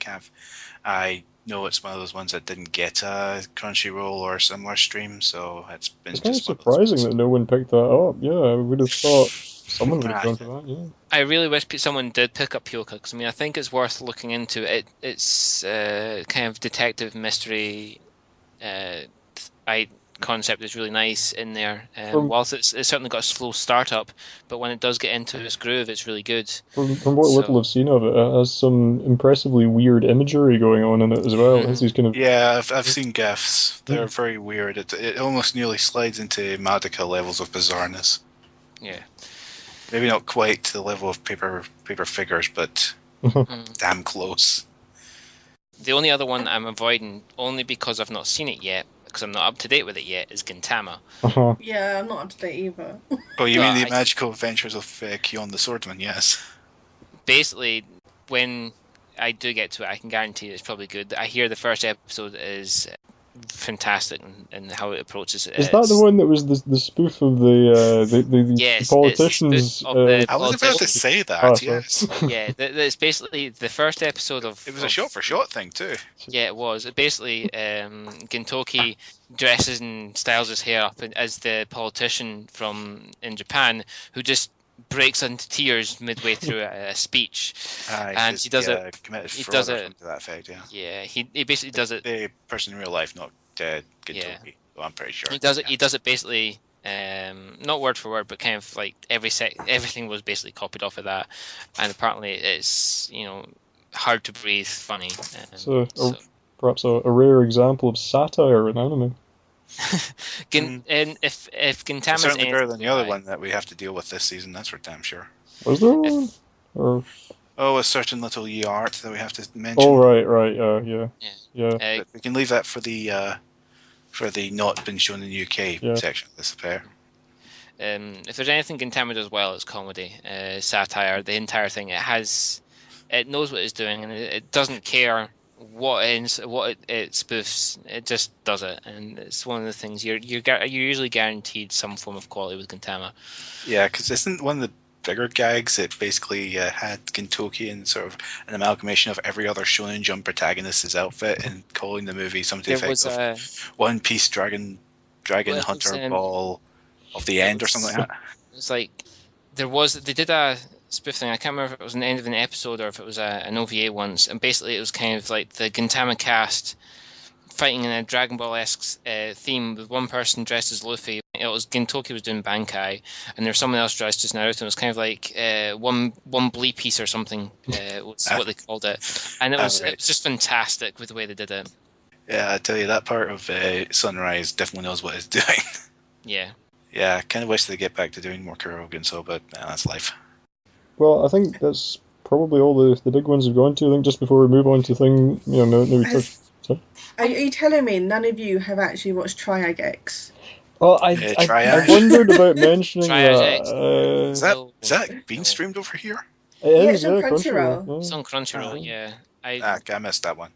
I know it's one of those ones that didn't get a Crunchyroll or similar stream, so it's been it's kind of just one of those surprising ones. that no one picked that up. Yeah, I would have thought someone would have gone for that. Yeah. I really wish someone did pick up Hyoka because I mean I think it's worth looking into. It's kind of detective mystery. Concept is really nice in there. Whilst it's certainly got a slow startup, but when it does get into its groove, it's really good. From what little I've seen of it, it has some impressively weird imagery going on in it as well. It has these kind of I've seen GIFs. They're very weird. It almost nearly slides into Madoka levels of bizarreness. Yeah. Maybe not quite to the level of paper figures, but damn close. The only other one I'm avoiding, only because I've not seen it yet, because I'm not up to date with it yet, is Gintama. Yeah, I'm not up to date either. Oh, you mean the magical adventures of Keon the Swordman? Yes. Basically, when I do get to it, I can guarantee it's probably good. I hear the first episode is fantastic in how it approaches it. Is that the one that was the spoof of the politicians? It's the spoof of the I was about to say that. Oh, yes. Yeah, it's basically the first episode of. It was a shot-for-shot thing too. Yeah, it was. Basically, Gintoki dresses and styles his hair up as the politician in Japan who just breaks into tears midway through a speech, and he does it. Committed He fraud does or it something to that effect. Yeah. Yeah, he basically does it. The person in real life, not Gintoki. Yeah. Well, I'm pretty sure. He does it. He does it basically. Not word for word, but kind of like everything was basically copied off of that, and apparently it's hard to breathe, funny. Perhaps a rare example of satire in anime. And if Gintama is certainly better than the other one that we have to deal with this season, that's for damn sure. Was there one? Or a certain little art that we have to mention. Oh right, yeah. But we can leave that for the not been shown in the UK section of this affair. If there's anything Gintama does well, it's comedy, satire, the entire thing. It knows what it's doing, and it doesn't care what it spoofs. It just does it, and it's one of the things you're usually guaranteed some form of quality with Gintama. Yeah, because isn't one of the bigger gags it basically had Gintoki in sort of an amalgamation of every other Shonen Jump protagonist's outfit and calling the movie something to the effect of One Piece Dragon Hunter Ball of the End or something like that. It's like they did a spoof thing. I can't remember if it was an end of an episode or if it was an OVA once, and basically it was kind of like the Gintama cast fighting in a Dragon Ball-esque theme with one person dressed as Luffy. It was Gintoki was doing Bankai, and there was someone else dressed as Naruto. It was kind of like one Blee piece or something. Was what they called it, and it was just fantastic with the way they did it. Yeah, I tell you, that part of Sunrise definitely knows what it's doing. Yeah. Yeah, I kind of wish they'd get back to doing more Kurogen, but that's life. Well, I think that's probably all the big ones we've gone to. I think just before we move on to Are you telling me none of you have actually watched Triagex? Oh, I wondered about mentioning that. Is that being streamed over here? It is, it's on Crunchyroll. It's on Crunchyroll, yeah. I missed that one.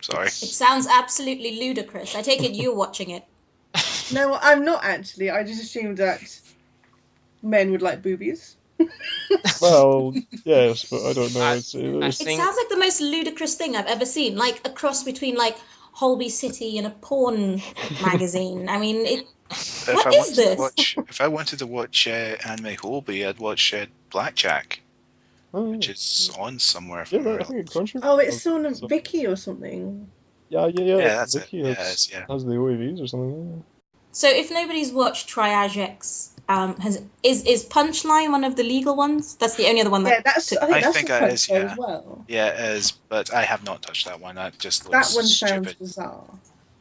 Sorry. It sounds absolutely ludicrous. I take it you're watching it. No, I'm not actually. I just assumed that men would like boobies. Well, yes, but I don't know. It sounds like the most ludicrous thing I've ever seen. Like a cross between like Holby City in a porn magazine. I mean, If what I is wanted this? to watch, if I wanted to watch anime Holby, I'd watch Blackjack, Oh, which is on somewhere. If I yeah, remember I think right. Crunchyroll. Oh, it's has on some- Vicky or something. Yeah. Yeah, that's it. Vicky Yeah, has, yeah. has the OAVs or something. So if nobody's watched Triage X, is Punchline one of the legal ones? That's the only other one Yeah, that. I that's think a that is, Crunchyroll yeah. as well. Yeah, it is, but I have not touched that one. That just That looks one sounds stupid. bizarre.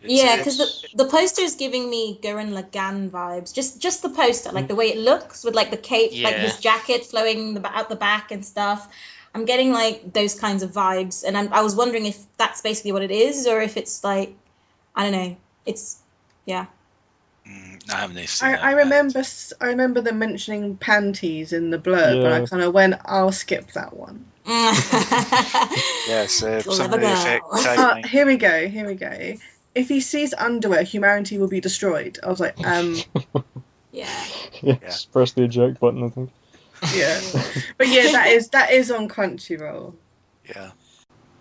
Yeah, because the poster is giving me Gurren Lagann vibes. Just the poster, like the way it looks with like the cape, like his jacket flowing out the back and stuff. I'm getting like those kinds of vibes, and I was wondering if that's basically what it is, or if it's like, I don't know. It's yeah. I haven't seen that. I remember them mentioning panties in the blurb, Yeah. and I kind of went, I'll skip that one. Yes, some Clever of the girl. effect. Here we go. If he sees underwear, humanity will be destroyed. I was like, Yeah. Yes, press the eject button, I think. yeah. But yeah, that is on Crunchyroll. Yeah.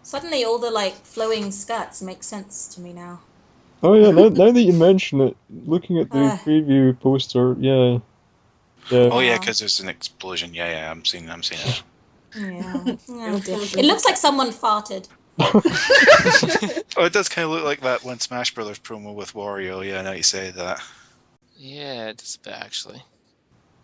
Suddenly, all the like flowing skirts make sense to me now. Oh yeah, now that you mention it, looking at the preview poster, yeah. Oh yeah, because there's an explosion. Yeah, I'm seeing it. Yeah. Oh, dear. It looks like someone farted. Oh, it does kind of look like that one Smash Brothers promo with Wario. Yeah, now you say that. Yeah, it does a bit actually.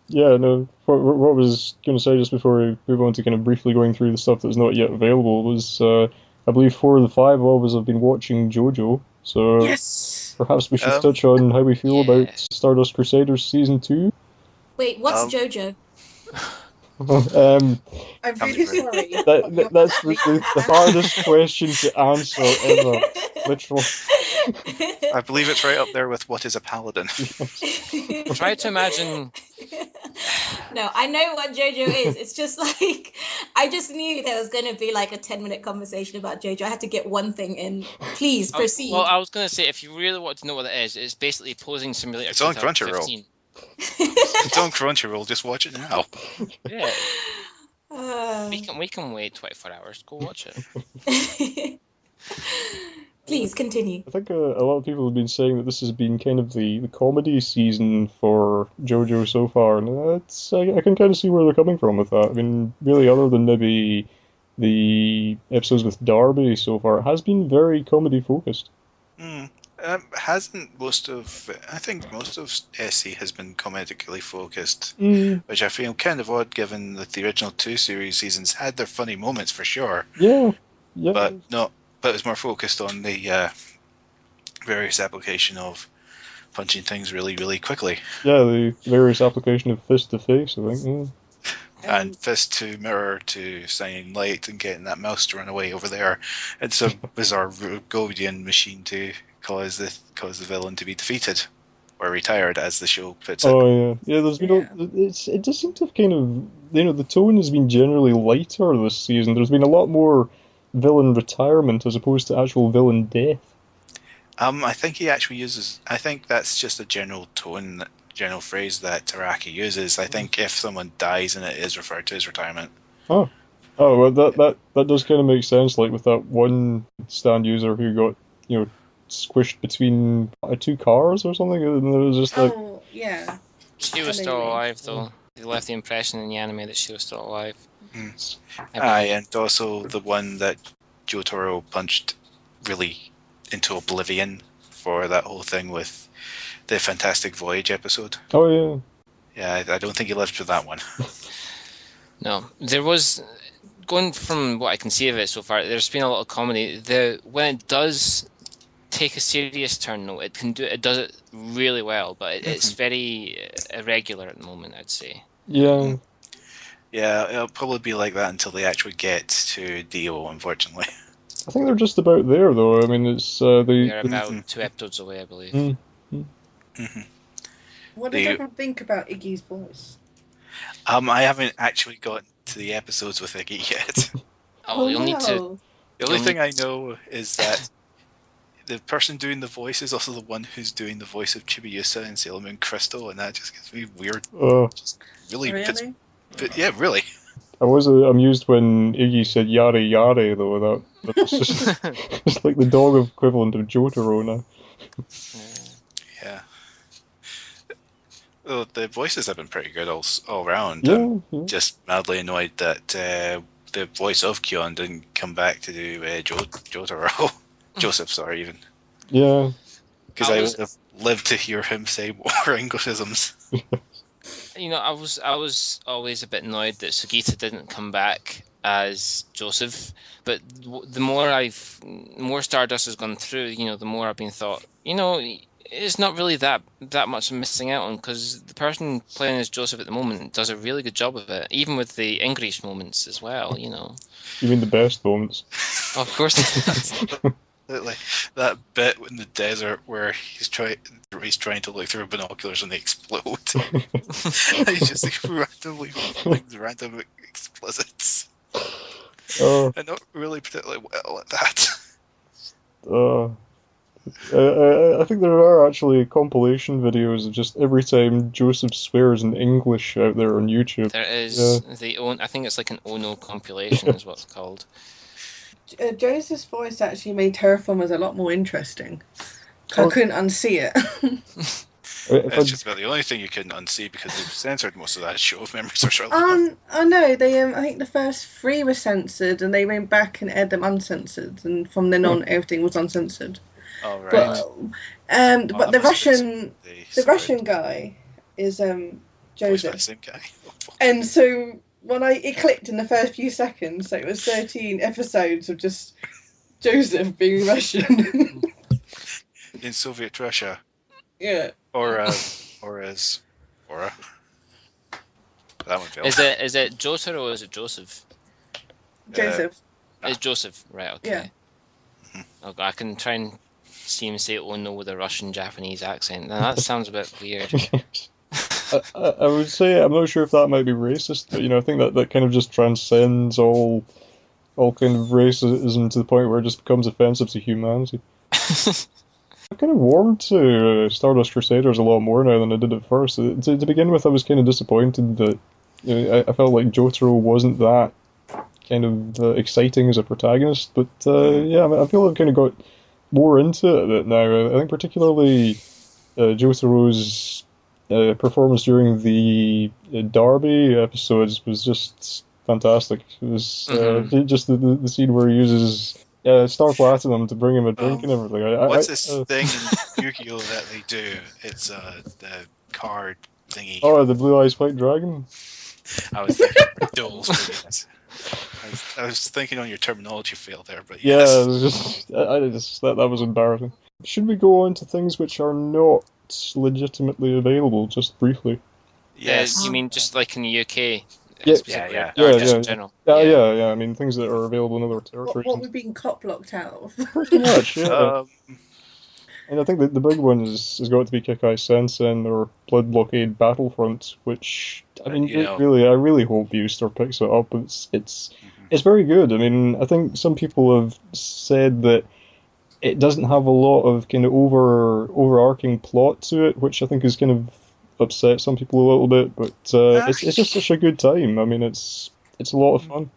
Yeah, no. What I was going to say just before we move on to kind of briefly going through the stuff that's not yet available was, I believe 4 of the 5 of us have been watching JoJo, so Yes. perhaps we should touch on how we feel about Stardust Crusaders Season 2. Wait, what's JoJo? I'm really sorry. That's the hardest question to answer ever. Literally. I believe it's right up there with what is a paladin. Try to imagine. No, I know what JoJo is. It's just like, I just knew there was going to be like a 10-minute conversation about JoJo. I had to get one thing in. Please, proceed. Well, I was going to say, if you really want to know what it is, it's basically Posing Simulator. It's on Crunchyroll. It's on Crunchyroll. Just watch it now. Yeah. We can wait 24 hours. Go watch it. Please continue. I think a lot of people have been saying that this has been kind of the comedy season for JoJo so far, and I can kind of see where they're coming from with that. I mean, really, other than maybe the episodes with Darby so far, it has been very comedy focused. Hasn't most of... I think most of SC has been comedically focused, which I feel kind of odd given that the original 2 series seasons had their funny moments for sure. Yeah. But it's more focused on the various application of punching things really, really quickly. Yeah, the various application of fist to face, I think. Yeah. And fist to mirror to shining light and getting that mouse to run away over there. It's a bizarre Godian machine to cause the villain to be defeated or retired, as the show puts it. Oh yeah, there's been it does seem to have kind of the tone has been generally lighter this season. There's been a lot more villain retirement as opposed to actual villain death. I think he actually uses. I think that's just a general tone, general phrase that Taraki uses. I think if someone dies and it is referred to as retirement. Oh, well, that does kind of make sense. Like with that one stand user who got squished between 2 cars or something, and it was just like. Oh yeah. She was still alive though. They left the impression in the anime that she was still alive. And also the one that Jotaro punched really into oblivion for that whole thing with the Fantastic Voyage episode. Oh yeah. Yeah, I don't think he lived through that one. No, there was, going from what I can see of it so far, there's been a lot of comedy. When it does take a serious turn, though, it does it really well, but it's very irregular at the moment, I'd say. Yeah. Yeah, it'll probably be like that until they actually get to Dio, unfortunately. I think they're just about there, though. I mean, it's they're about 2 episodes away, I believe. What does everyone think about Iggy's voice? I haven't actually gotten to the episodes with Iggy yet. You'll need to. The only thing I know is that the person doing the voice is also the one who's doing the voice of Chibiusa in Sailor Moon Crystal, and that just gets me weird. Just really? Really? Yeah, really. I was amused when Iggy said yare yare, though. But it's just it's like the dog equivalent of Jotaro now. Yeah. Well, the voices have been pretty good all round. Yeah, I'm yeah. just madly annoyed that the voice of Kyon didn't come back to do Jotaro. Joseph, sorry, even. Yeah. Because I would have lived to hear him say more Englishisms. I was always a bit annoyed that Sugita didn't come back as Joseph, but the more Stardust has gone through, the more I've been thought, it's not really that much missing out on, because the person playing as Joseph at the moment does a really good job of it, even with the English moments as well. You mean the best moments? Of course. Like that bit in the desert where he's trying to look through binoculars and they explode. He's just like randomly things, random explicits. And not really particularly well at that. I think there are actually compilation videos of just every time Joseph swears in English out there on YouTube. There is I think it's like an Ono compilation is what it's called. Joseph's voice actually made Terraformers a lot more interesting. I couldn't unsee it. It's just about the only thing you couldn't unsee because they've censored most of that show, if memories are short. I know they. I think the first 3 were censored, and they went back and aired them uncensored, and from then on everything was uncensored. Oh right. But the Russian guy is Joseph. That same guy. And so it clicked in the first few seconds, so it was 13 episodes of just Joseph being Russian. In Soviet Russia. Yeah. Or as Aura. That one failed. Is it Jotaro or is it Joseph? Joseph. It's Joseph, right? Okay. Yeah. Okay, I can try and see him say Ono with a Russian Japanese accent. Now that sounds a bit weird. I would say I'm not sure if that might be racist, but I think that kind of just transcends all kind of racism to the point where it just becomes offensive to humanity. I've kind of warmed to Stardust Crusaders a lot more now than I did at first. To begin with, I was kind of disappointed that I felt like Jotaro wasn't that kind of exciting as a protagonist, but I feel I've kind of got more into it a bit now. I think particularly Jotaro's performance during the Derby episodes was just fantastic. It was just the scene where he uses Star Platinum to bring him a drink and everything. What's this thing in Yu-Gi-Oh that they do? It's the card thingy. Oh, the Blue Eyes White Dragon? I was thinking duels, but yes. I was thinking on your terminology fail there, but yeah, yes. it was just that was embarrassing. Should we go on to things which are not legitimately available, just briefly? Yes, you mean just like in the UK? Yeah. In general. Yeah. I mean, things that are available in other territories. What we've been cop-blocked out of. Pretty much, yeah. And I think that the big one has got to be Kikai Sensen or Blood Blockade Battlefront, which I mean, I really hope Viewster picks it up. It's very good. I mean, I think some people have said that it doesn't have a lot of kind of overarching plot to it, which I think is kind of upset some people a little bit. But it's just such a good time. I mean, it's a lot of fun.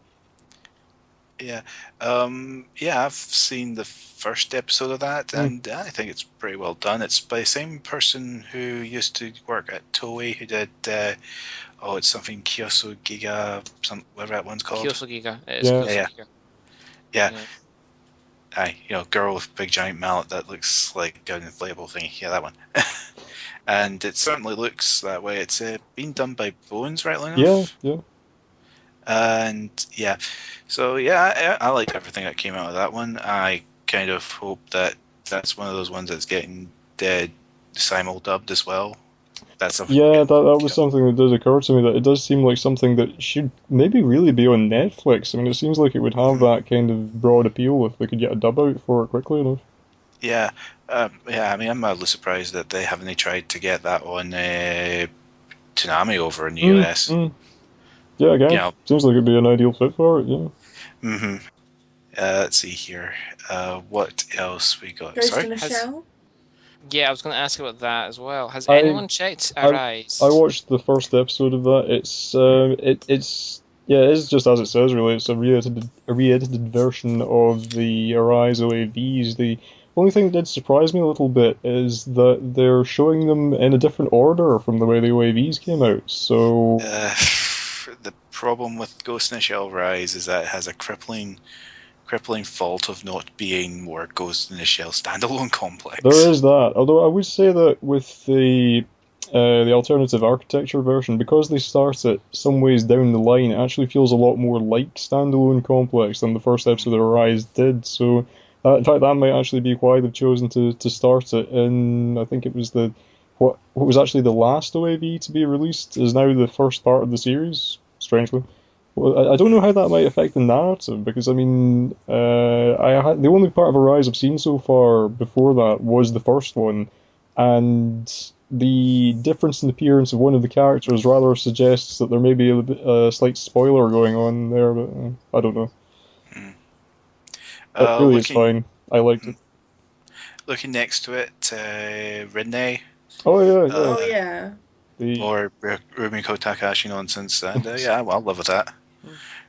Yeah, I've seen the first episode of that, and I think it's pretty well done. It's by the same person who used to work at Toei, who did, it's something Kyoso Giga, whatever that one's called. Kyoso Giga. It is Kyoso Giga. Yeah. Aye, girl with big giant mallet that looks like an inflatable thingy. Yeah, that one. And it certainly looks that way. It's been done by Bones, right, Lena? Yeah. And so I like everything that came out of that one. I kind of hope that that's one of those ones that's getting simul-dubbed as well. That's something. Yeah, that was something that did occur to me, that it does seem like something that should maybe really be on Netflix. I mean, it seems like it would have that kind of broad appeal if they could get a dub out for it quickly enough. Yeah, I mean, I'm mildly surprised that they haven't tried to get that on Toonami over in the US. Yeah, again, seems like it'd be an ideal fit for it, yeah. Let's see here. What else we got? Ghost in the Shell? Yeah, I was going to ask about that as well. Has anyone checked Arise? I watched the first episode of that. It's Yeah, it is just as it says, really. It's a re-edited version of the Arise OAVs. The only thing that did surprise me a little bit is that they're showing them in a different order from the way the OAVs came out. So, The problem with Ghost in the Shell Rise is that it has a crippling fault of not being more Ghost in the Shell standalone complex. there is that. Although I would say that with the alternative architecture version, because they start it some ways down the line, it actually feels a lot more like standalone complex than the first episode of Arise did. So, in fact, that might actually be why they've chosen to start it in. I think it was what was actually the last OAV to be released is now the first part of the series. Strangely. Well, I don't know how that might affect the narrative because I mean, the only part of Arise I've seen so far before that was the first one, and the difference in appearance of one of the characters rather suggests that there may be a slight spoiler going on there, but I don't know. Really, it's fine. I liked it. Looking next to it, Rinne. Oh yeah, Oh yeah. Or Rumiko Takahashi nonsense, and yeah, well, I'll live with that.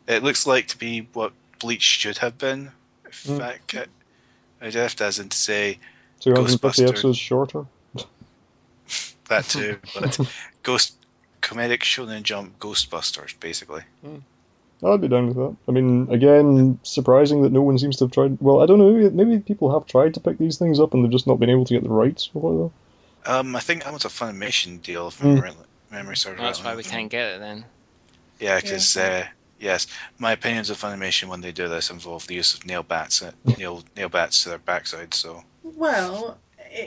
It looks like to be what Bleach should have been. In fact, I'd have to, as in to say, 250 episodes shorter. That too, but comedic Shonen Jump Ghostbusters, basically. I'd be down with that. I mean, again, surprising that no one seems to have tried. Well, I don't know. Maybe people have tried to pick these things up and they've just not been able to get the rights or whatever. I think that was a Funimation deal, if memory serves right. That's why we can't get it then. Yeah, because yes, my opinions of Funimation when they do this involve the use of nail bats to their backside. So well,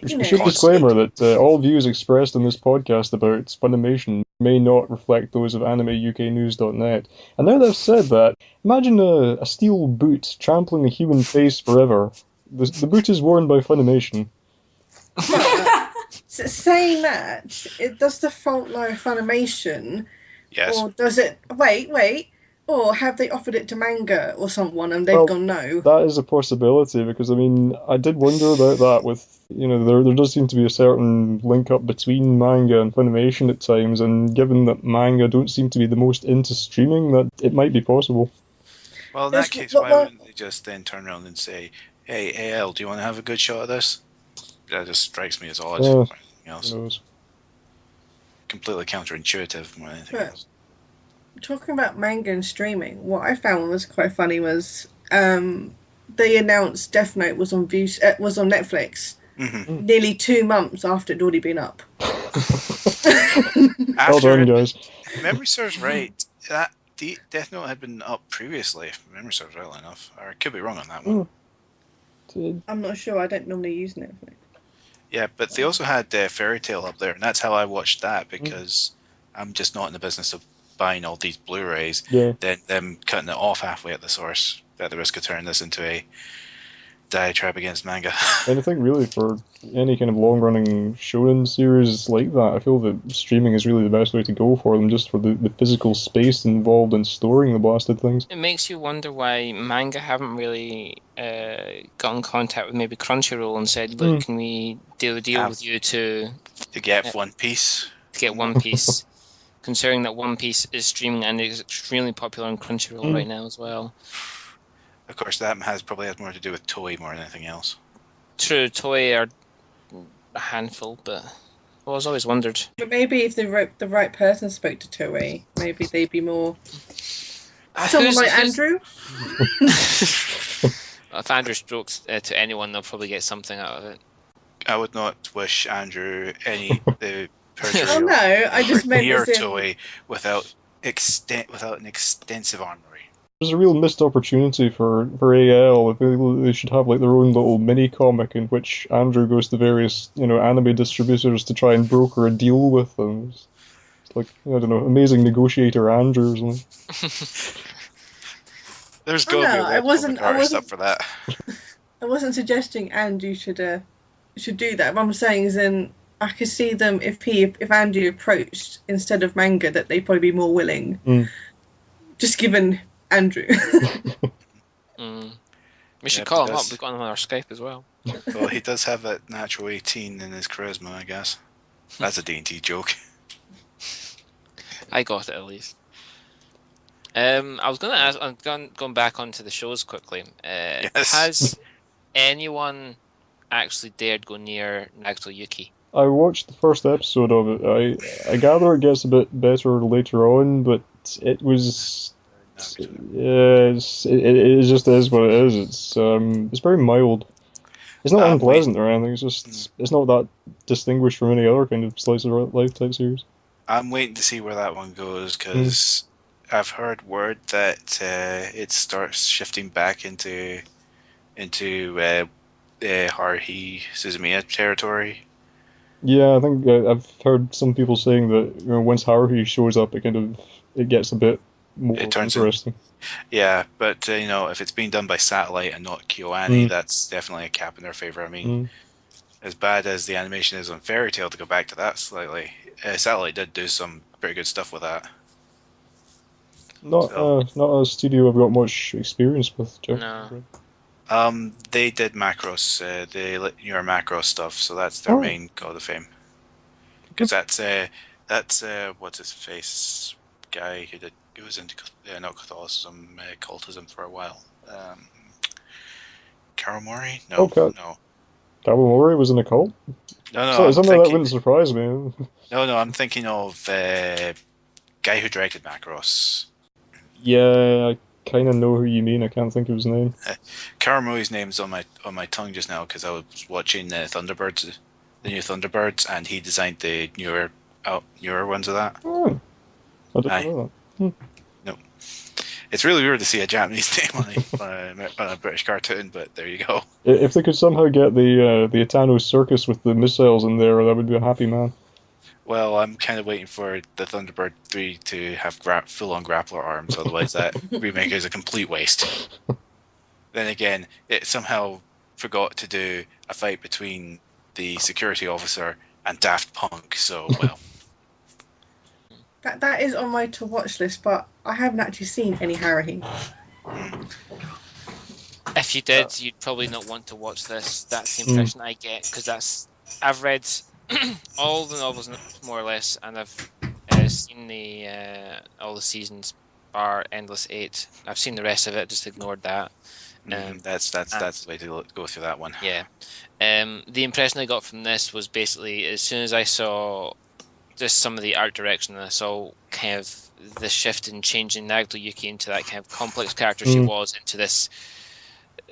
we should disclaimer that all views expressed in this podcast about Funimation may not reflect those of AnimeUKNews.net. And now that I've said that, imagine a steel boot trampling a human face forever. The boot is worn by Funimation. Saying that, does the fault lie with Funimation? Yes. Or does it... Wait. Or have they offered it to manga or someone and they've gone no? That is a possibility because, I mean, I did wonder about that with, there does seem to be a certain link up between manga and Funimation at times, and given that manga don't seem to be the most into streaming, that it might be possible. Well, in that case, why wouldn't they just then turn around and say, hey, AL, do you want to have a good shot at this? That just strikes me as odd. Anything else. Who knows? Completely counterintuitive more than anything else. Talking about manga and streaming, what I found was quite funny was they announced Death Note was on Netflix nearly 2 months after it'd already been up. Well done, guys. If memory serves right, that Death Note had been up previously, if memory serves right enough. Or I could be wrong on that one. I'm not sure, I don't normally use Netflix. Yeah, but they also had Fairy Tail up there, and that's how I watched that, because I'm just not in the business of buying all these Blu-rays, then them cutting it off halfway at the source, at the risk of turning this into a diatribe against manga. And I think really for any kind of long-running shonen series like that, I feel that streaming is really the best way to go for them, just for the physical space involved in storing the blasted things. It makes you wonder why manga haven't really got in contact with maybe Crunchyroll and said, look, can we do a deal with you to get One Piece? To get One Piece. Considering that One Piece is streaming and is extremely popular on Crunchyroll right now as well. Of course, that probably has more to do with Toei more than anything else. True, Toei are a handful, but I was always wondered. But maybe if the right person spoke to Toei, maybe they'd be more... Someone like Andrew? If Andrew strokes to anyone, they'll probably get something out of it. I would not wish Andrew any... Oh no, I just meant near Toei without an extensive armory. There's a real missed opportunity for AL. If they should have like their own little mini comic in which Andrew goes to various anime distributors to try and broker a deal with them. It's like, I don't know, amazing negotiator Andrew or something. There's going to be a webcomic artist up for that. I wasn't suggesting Andrew should do that. What I'm saying is then I could see them if Andrew approached instead of manga, that they'd probably be more willing. Just given Andrew. We should call him up. We've got him on our Skype as well. Well, he does have that natural 18 in his charisma, I guess. That's a D&D joke. I got it at least. I was going to ask, going back onto the shows quickly. Yes. Has anyone actually dared go near Nagito Yuki? I watched the first episode of it. I gather it gets a bit better later on, but it was. Yeah, it just is what it is. It's very mild. It's not unpleasant or anything. It's just it's not that distinguished from any other kind of slice of life type series. I'm waiting to see where that one goes because I've heard word that it starts shifting back into Haruhi Suzumiya territory. Yeah, I think I've heard some people saying that once Haruhi shows up, it gets a bit more interesting. Yeah, but if it's being done by Satellite and not KyoAni, that's definitely a cap in their favor. I mean, as bad as the animation is on Fairy Tail, to go back to that slightly, Satellite did do some pretty good stuff with that. Not a studio I've got much experience with, Jeff. No. They did Macross, the newer Macross stuff, so that's their main God of Fame. Because that's what's his face guy who was into not Catholicism, cultism for a while. Kawamori? No. Kawamori was in a cult? No. Something that wouldn't surprise me. No, I'm thinking of guy who directed Macross. Yeah, I kind of know who you mean. I can't think of his name. Kawamori's name's on my tongue just now because I was watching the new Thunderbirds, and he designed the newer ones of that. Oh, I didn't know that. No, it's really weird to see a Japanese name on a British cartoon, but there you go. If they could somehow get the Itano circus with the missiles in there, that would be a happy man. Well, I'm kind of waiting for the Thunderbird 3 to have full-on grappler arms, otherwise that remake is a complete waste. Then again, it somehow forgot to do a fight between the security officer and Daft Punk, so, well. That is on my to-watch list, but I haven't actually seen any Haruhi. If you did, you'd probably not want to watch this. That's the impression I get, because I've read all the novels more or less, and I've seen all the seasons bar Endless 8. I've seen the rest of it, just ignored that. That's the way to go through that one. Yeah. The impression I got from this was basically as soon as I saw just some of the art direction, and I saw kind of the shift in changing Nagito Yuki into that kind of complex character she was, into this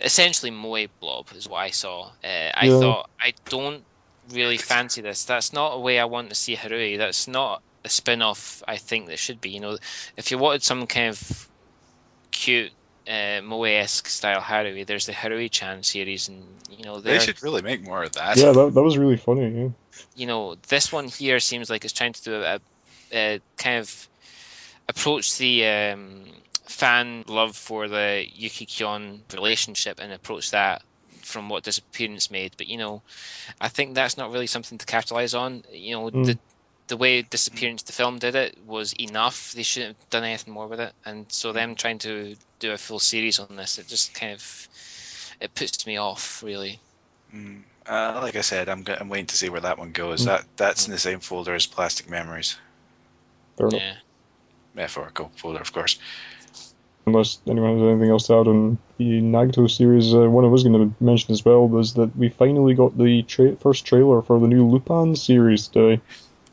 essentially moe blob is what I saw. I thought, I don't really fancy this. That's not a way I want to see Harui. That's not a spin-off I think that should be. If you wanted some kind of cute moe-esque style Harui, there's the Harui-chan series, and they should really make more of that. Yeah, that was really funny. Yeah. This one here seems like it's trying to do a kind of approach the fan love for the Yuki Kyon relationship and approach that from what Disappearance made, but I think that's not really something to capitalize on. The way Disappearance the film did it was enough. They shouldn't have done anything more with it, and so them trying to do a full series on this, it just kind of puts me off, really. Like I said, I'm waiting to see where that one goes. That's in the same folder as Plastic Memories. Yeah. Metaphorical folder, of course. Unless anyone has anything else to add on the Nagito series, one I was going to mention as well was that we finally got the first trailer for the new Lupin series today.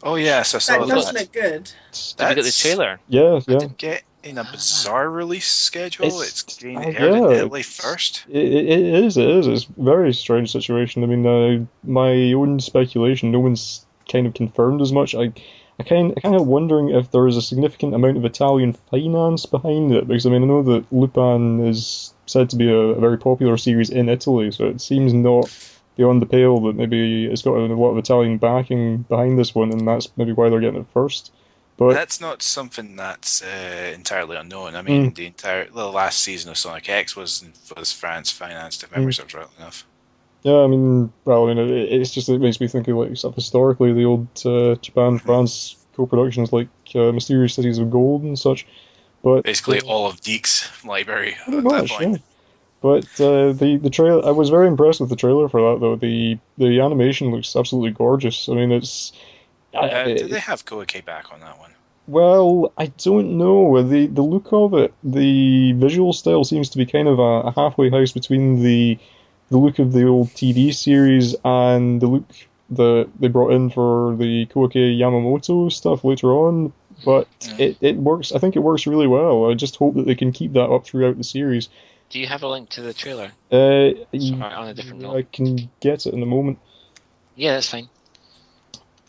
Oh yes, I saw that. That does look good. Did we get the trailer? Yeah. I didn't get in a bizarre release schedule. It's being aired in Italy first. It is. It's a very strange situation. I mean, my own speculation, no one's kind of confirmed as much. I kind of wondering if there is a significant amount of Italian finance behind it, because I know that Lupin is said to be a very popular series in Italy, so it seems not beyond the pale that maybe it's got a lot of Italian backing behind this one, and that's maybe why they're getting it first. But that's not something that's entirely unknown. I mean, the last season of Sonic X was France financed, if memory serves right enough. Yeah, it's just, it makes me think of like stuff historically, the old Japan-France co-productions like Mysterious Cities of Gold and such. But basically all of Deke's library at that point. Yeah. But the trailer, I was very impressed with the trailer for that though. The animation looks absolutely gorgeous. I mean, it's. Did they have Koike back on that one? Well, I don't know. The look of it, the visual style seems to be kind of a halfway house between the look of the old TV series and the look that they brought in for the Koike Yamamoto stuff later on. But it works. I think it works really well. I just hope that they can keep that up throughout the series. Do you have a link to the trailer? Sorry, On a different note. I can get it in a moment. Yeah, that's fine.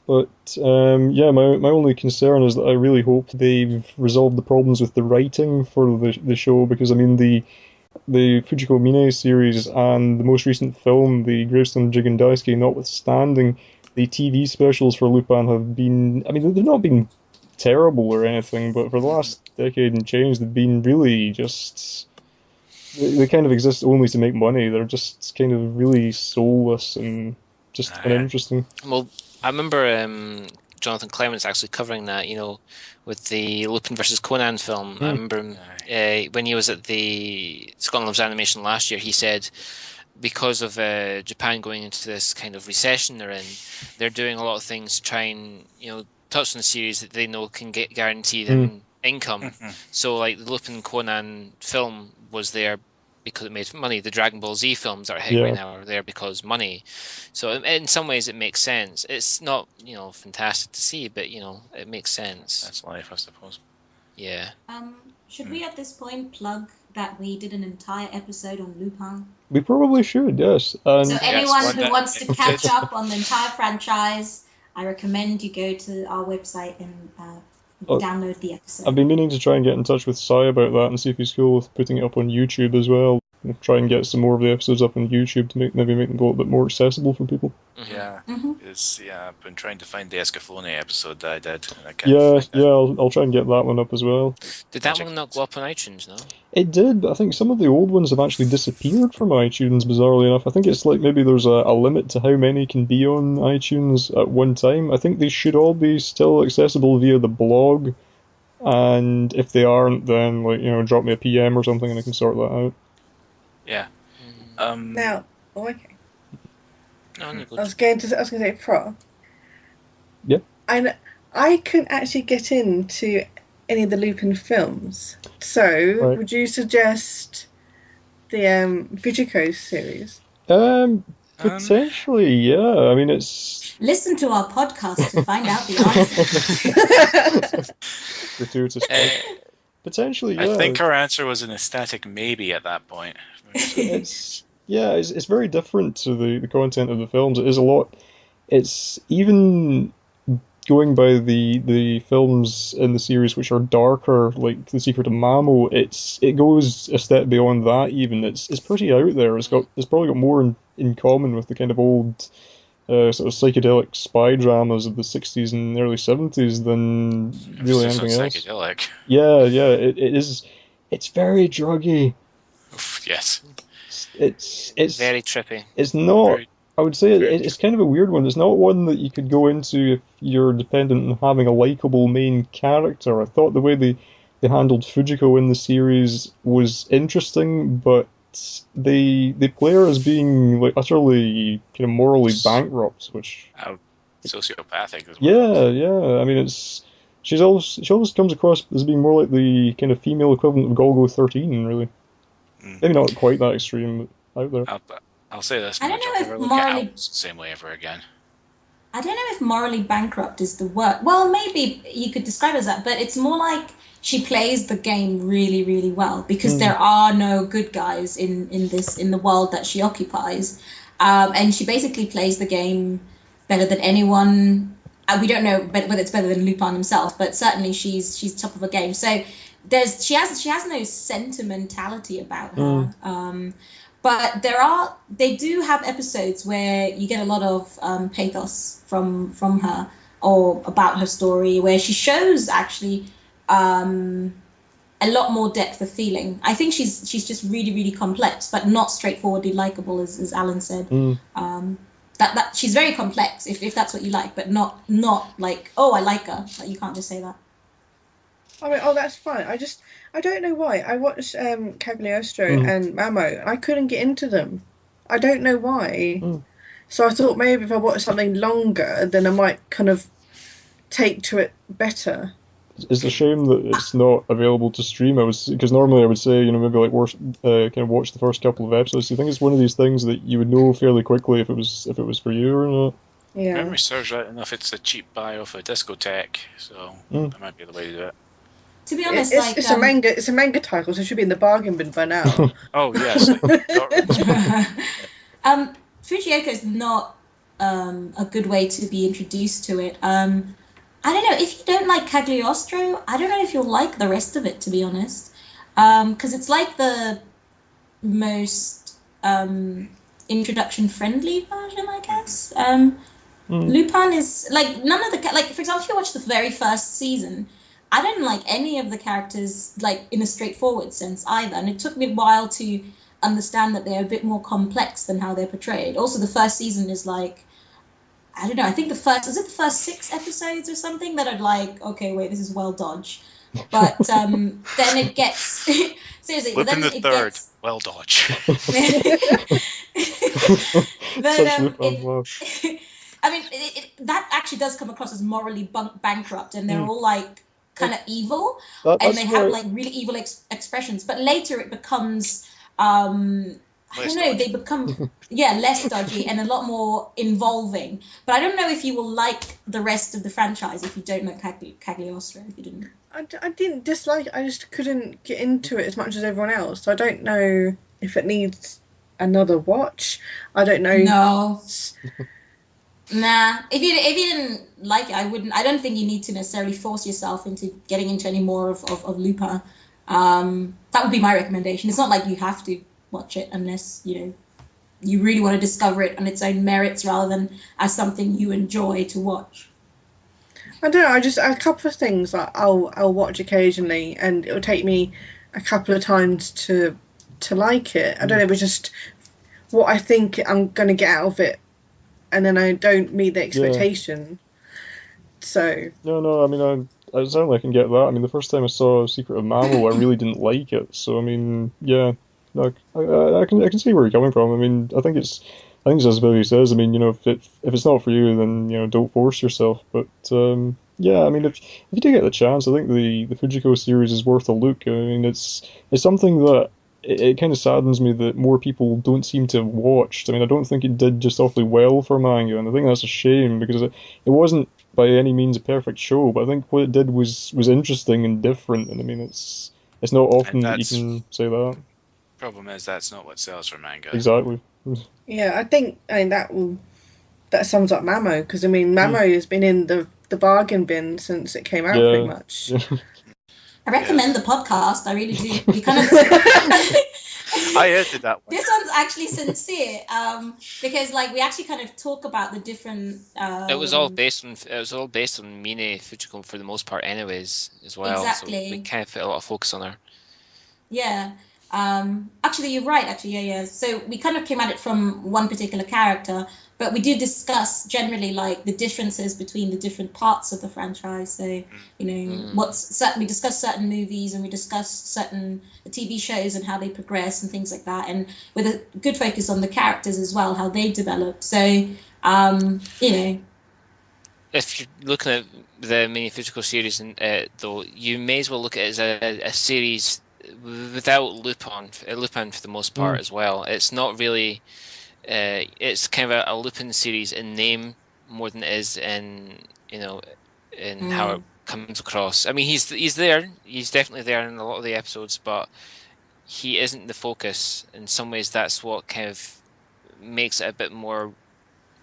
But yeah, my only concern is that I really hope they've resolved the problems with the writing for the show, because I mean the Fujiko Mine series and the most recent film, the Gravestone Jigen Daisuke, notwithstanding, the TV specials for Lupin have been, I mean, they've not been terrible or anything, but for the last decade and change, they've been really just, they kind of exist only to make money. They're just kind of really soulless and just uninteresting. Well, I remember Jonathan Clements actually covering that, with the Lupin versus Conan film. I remember when he was at the Scotland Loves Animation last year, he said because of Japan going into this kind of recession they're in, they're doing a lot of things to try and, touch on the series that they know can get guaranteed income. So like the Lupin Conan film was there because it made money. The Dragon Ball Z films that are hitting right now are there because money. So in some ways it makes sense. It's not, fantastic to see, but, it makes sense. That's life, I suppose. Yeah. Should we at this point plug that we did an entire episode on Lupin? We probably should, yes. And So anyone who wants to catch up on the entire franchise, I recommend you go to our website and download the episode. I've been meaning to try and get in touch with Sai about that and see if he's cool with putting it up on YouTube as well. We'll try and get some more of the episodes up on YouTube to maybe make them a little bit more accessible for people. Yeah, I've been trying to find the Escaflowne episode that I did. I'll try and get that one up as well. Did that one not go up on iTunes, no? It did, but I think some of the old ones have actually disappeared from iTunes, bizarrely enough. I think it's like maybe there's a limit to how many can be on iTunes at one time. I think they should all be still accessible via the blog, and if they aren't, then drop me a PM or something and I can sort that out. Yeah. Now, okay. No, I was going to say Pro. Yeah. I couldn't actually get into any of the Lupin films. So, would you suggest the Fujiko series? Potentially, yeah. I mean, it's... Listen to our podcast to find out the answer. Gratuitous. Potentially, yeah. I think her answer was an ecstatic maybe at that point. It's very different to the content of the films. It is a lot. It's even going by the films in the series which are darker, like The Secret of Mamo. It goes a step beyond that. Even it's pretty out there. It's probably got more in common with the kind of old sort of psychedelic spy dramas of the 60s and early 70s than really anything else. Psychedelic. Yeah, it is. It's very druggy. Yes. It's very trippy. It's not. I would say it's kind of a weird one. It's not one that you could go into if you're dependent on having a likable main character. I thought the way they handled Fujiko in the series was interesting, but they play her as being like utterly kind of morally bankrupt, which sociopathic as well. Yeah. I mean, she always comes across as being more like the kind of female equivalent of Golgo 13, really. Maybe not quite that extreme, but out there. I'll say this I don't much. know I'll if never look morally- at Owls the same way ever again. I don't know if morally bankrupt is the word. Well, maybe you could describe it as that, but it's more like she plays the game really, really well because there are no good guys in the world that she occupies, and she basically plays the game better than anyone. We don't know whether it's better than Lupin himself, but certainly she's top of her game. So she has no sentimentality about her. But they do have episodes where you get a lot of pathos from her or about her story, where she shows actually a lot more depth of feeling. I think she's just really, really complex, but not straightforwardly likable, as Alan said. That she's very complex, if that's what you like, but not like, oh, I like her. Like, you can't just say that. I mean, that's fine. I don't know why. I watched Cagliostro and Mamo, and I couldn't get into them. I don't know why. So I thought maybe if I watched something longer, then I might kind of take to it better. it's a shame that it's not available to stream. Because normally I would say, maybe like kind of watch the first couple of episodes. Do you think it's one of these things that you would know fairly quickly if it was for you or not? Yeah. Memory serves right enough. It's a cheap buy off a discotheque, so that might be the way to do it. To be honest, It's a manga. It's a manga title, so it should be in the bargain bin by now. Oh yes. Fujioka is not a good way to be introduced to it. I don't know, if you don't like Cagliostro, I don't know if you'll like the rest of it, to be honest. Because it's like the most introduction-friendly version, I guess. Lupin is, like, none of the... Like, for example, if you watch the very first season, I don't like any of the characters, like, in a straightforward sense either. And it took me a while to understand that they're a bit more complex than how they're portrayed. Also, the first season is, like... I don't know, I think the first 6 episodes or something that are like, okay, wait, this is well dodged. But then it gets, seriously, Lupin then the it Third, gets... well dodged. But, Wow. I mean, that actually does come across as morally bankrupt, and they're all like kind of evil, and they have like really evil expressions. But later it becomes... I don't know, they become, less dodgy and a lot more involving. But I don't know if you will like the rest of the franchise if you don't like Cagliostro, if you didn't. I didn't dislike it, I just couldn't get into it as much as everyone else. So I don't know if it needs another watch. I don't know. No. Nah. If you didn't like it, I don't think you need to necessarily force yourself into getting into any more of Lupin. That would be my recommendation. It's not like you have to watch it unless you really want to discover it on its own merits rather than as something you enjoy to watch. I don't know. I just a couple of things that I'll watch occasionally, and it'll take me a couple of times to like it. I don't know. It's just what I think I'm going to get out of it, and then I don't meet the expectation. So No. I mean, I certainly can get that. I mean, the first time I saw Secret of Mammal, I really didn't like it. So I mean, yeah. No, I can see where you're coming from. I mean, I think it's as Billy says. I mean, if it's not for you, then don't force yourself. But yeah, I mean, if you do get the chance, I think the Fujiko series is worth a look. I mean, it's something that it kind of saddens me that more people don't seem to have watched. I mean, I don't think it did just awfully well for manga, and I think that's a shame because it wasn't by any means a perfect show. But I think what it did was interesting and different. And I mean, it's not often that you can say that. Problem is that's not what sells for manga. Exactly. Yeah, I think that sums up Mamo, because I mean Mamo has been in the bargain bin since it came out pretty much. Yeah. I recommend the podcast. I really do. You kind of. I edited that one. This one's actually sincere, because like we actually kind of talk about the different. It was all based on Mine Fujiko for the most part, anyways, as well. Exactly. So we kind of put a lot of focus on her. Yeah. Actually, you're right. Actually, yeah. So we kind of came at it from one particular character, but we do discuss generally like the differences between the different parts of the franchise. So we discuss certain movies and we discuss certain TV shows and how they progress and things like that, and with a good focus on the characters as well, how they developed. So if you're looking at the Mini Fujiko series, though, you may as well look at it as a series without Lupin for the most part as well. It's not really it's kind of a Lupin series in name more than it is in how it comes across. I mean, he's definitely there in a lot of the episodes, but he isn't the focus. In some ways that's what kind of makes it a bit more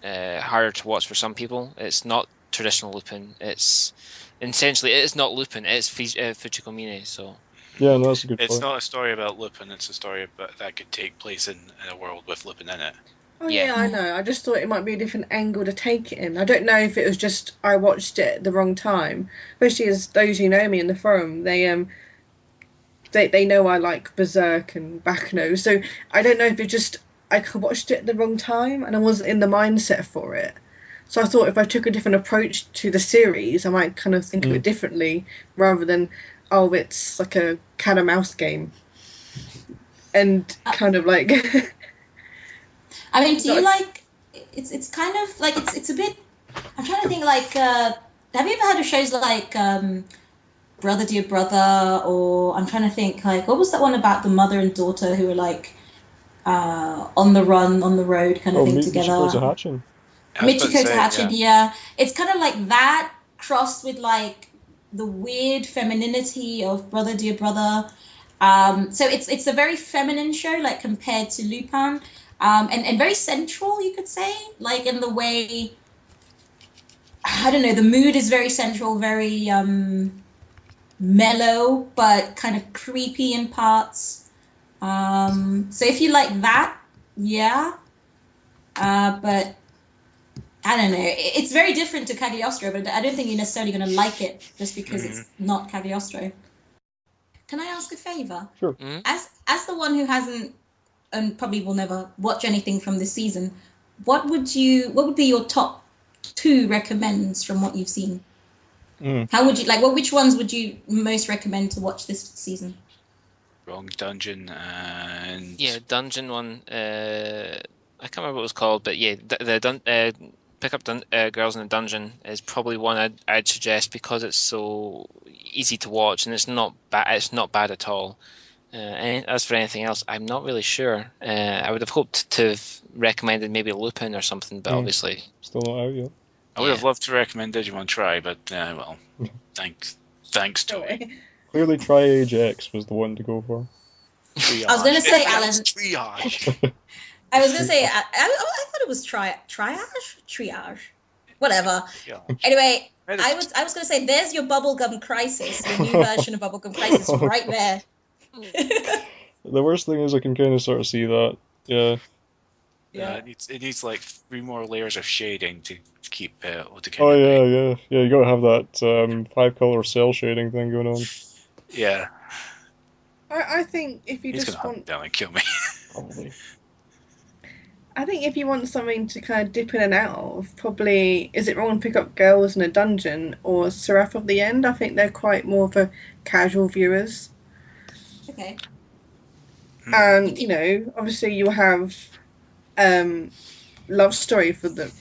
harder to watch for some people. It's not traditional Lupin. It's essentially it is not Lupin, it's Fujiko Mine, so yeah, no, that's a good point. It's not a story about Lupin, it's a story about that could take place in a world with Lupin in it. Oh yeah, I know. I just thought it might be a different angle to take it in. I don't know if it was just I watched it at the wrong time. Especially as those who know me in the forum, they know I like Berserk and Baccano. So I don't know if it just I watched it at the wrong time and I wasn't in the mindset for it. So I thought if I took a different approach to the series, I might kind of think of it differently rather than it's like a cat and mouse game, and kind of like. I mean, do you like? It's kind of like it's a bit. I'm trying to think like. Have you ever heard of shows like Brother Dear Brother, or I'm trying to think, like, what was that one about the mother and daughter who were like on the run, on the road kind of thing together? Michiko Hatchin. Michiko Hatchin, yeah. It's kind of like that crossed with like the weird femininity of Brother Dear Brother. So it's a very feminine show, like compared to Lupin, and very central, you could say, like in the way, I don't know, the mood is very central, very mellow, but kind of creepy in parts. So if you like that, yeah. But I don't know. It's very different to Cagliostro, but I don't think you're necessarily going to like it just because it's not Cagliostro. Can I ask a favour? Sure. Mm-hmm. As the one who hasn't and probably will never watch anything from this season, what would be your top 2 recommends from what you've seen? How would you which ones would you most recommend to watch this season? Wrong Dungeon and Dungeon one. I can't remember what it was called, but yeah, Pick Up Girls in a Dungeon is probably one I'd suggest because it's so easy to watch and it's not bad. It's not bad at all. And as for anything else, I'm not really sure. I would have hoped to have recommended maybe Lupin or something, but obviously still not out yet. I would have loved to recommend Digimon Try, but well, thanks to it. Clearly, Tri-Age X was the one to go for. I was going to say, Alan. Triage. I was going to say, I thought it was triage, whatever. Yeah. Anyway, I was going to say, there's your Bubblegum Crisis, your new version of Bubblegum Crisis, right there. The worst thing is I can kind of sort of see that. Yeah. Yeah. It needs like 3 more layers of shading to keep Otakena. Oh yeah. You gotta have that 5-color cell shading thing going on. Yeah. I think if you He's just gonna hunt want, down and kill me. Probably. I think if you want something to kind of dip in and out of, probably Is It Wrong to Pick Up Girls in a Dungeon or Seraph of the End. I think they're quite more for casual viewers. Okay. And obviously you'll have Love Story for the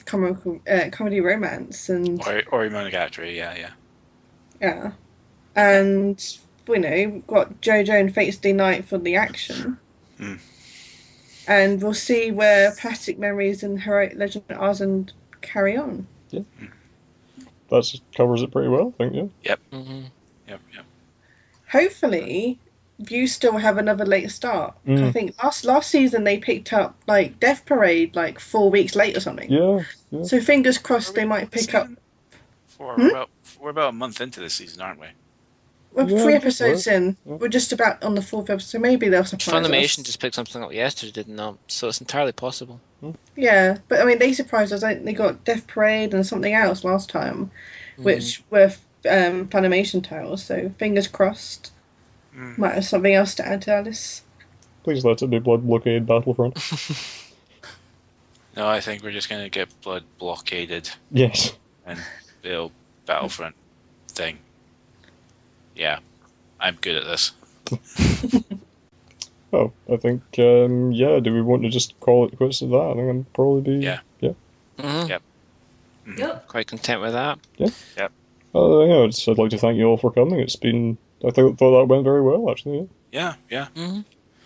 comedy romance and Ori Monogatari, yeah. And we've got JoJo and Fate's Day Night for the action. And we'll see where Plastic Memories and Heroic Legend of Arsene carry on. Yeah. That covers it pretty well, I think, yeah. Yep. Mm-hmm. Yep. Hopefully, you still have another late start. I think last season they picked up like Death Parade like 4 weeks late or something. Yeah. So fingers crossed they might pick up. We're about a month into this season, aren't we? We're 3 episodes in. Yeah. We're just about on the 4th episode. So maybe they'll surprise Funimation us. just picked something up yesterday, did not? So it's entirely possible. Yeah, but I mean they surprised us. They got Death Parade and something else last time, which were Funimation titles. So fingers crossed. Might have something else to add to Alice. Please let it be Blood Blockade Battlefront. No, I think we're just gonna get Blood Blockaded Yes. and build Battlefront thing. Yeah, I'm good at this. Well, I think, do we want to just call it quits at that? I think that'd probably be... Yeah. Mm-hmm. Yep. Yep. Quite content with that. Yeah. Yep. I'd like to thank you all for coming. It's been... I thought that went very well, actually. Yeah. Mm-hmm.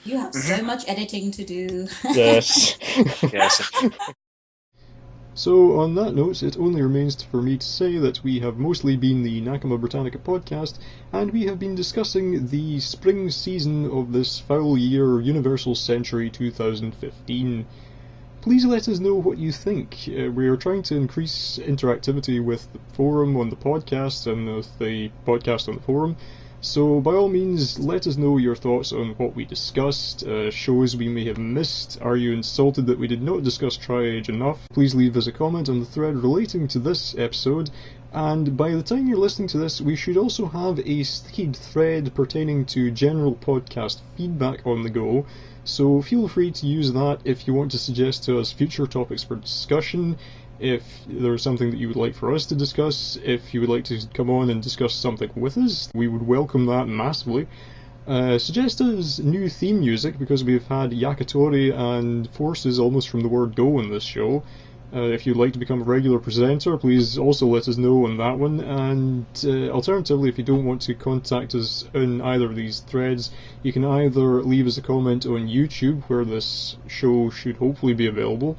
You have so much editing to do. Yes. Yes. So, on that note, it only remains for me to say that we have mostly been the Nakama Britannica podcast, and we have been discussing the spring season of this foul year, Universal Century 2015. Please let us know what you think. We are trying to increase interactivity with the forum on the podcast and with the podcast on the forum. So by all means, let us know your thoughts on what we discussed, shows we may have missed. Are you insulted that we did not discuss Tri-Age enough? Please leave us a comment on the thread relating to this episode. And by the time you're listening to this, we should also have a feed thread pertaining to general podcast feedback on the go. So feel free to use that if you want to suggest to us future topics for discussion. If there's something that you would like for us to discuss, if you would like to come on and discuss something with us, we would welcome that massively. Suggest us new theme music, because we've had Yakitori and Forces almost from the word go in this show. If you'd like to become a regular presenter, please also let us know on that one. And alternatively, if you don't want to contact us in either of these threads, you can either leave us a comment on YouTube, where this show should hopefully be available,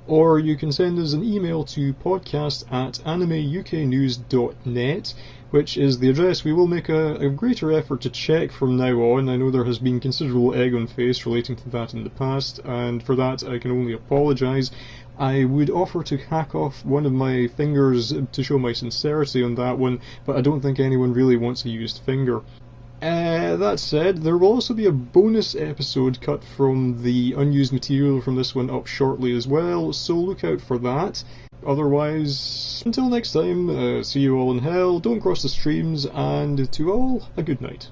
or you can send us an email to podcast@animeuknews.net, which is the address we will make a greater effort to check from now on. I know there has been considerable egg on face relating to that in the past, and for that I can only apologise. I would offer to hack off one of my fingers to show my sincerity on that one, but I don't think anyone really wants a used finger. That said, there will also be a bonus episode cut from the unused material from this one up shortly as well, so look out for that. Otherwise, until next time, see you all in hell, don't cross the streams, and to all, a good night.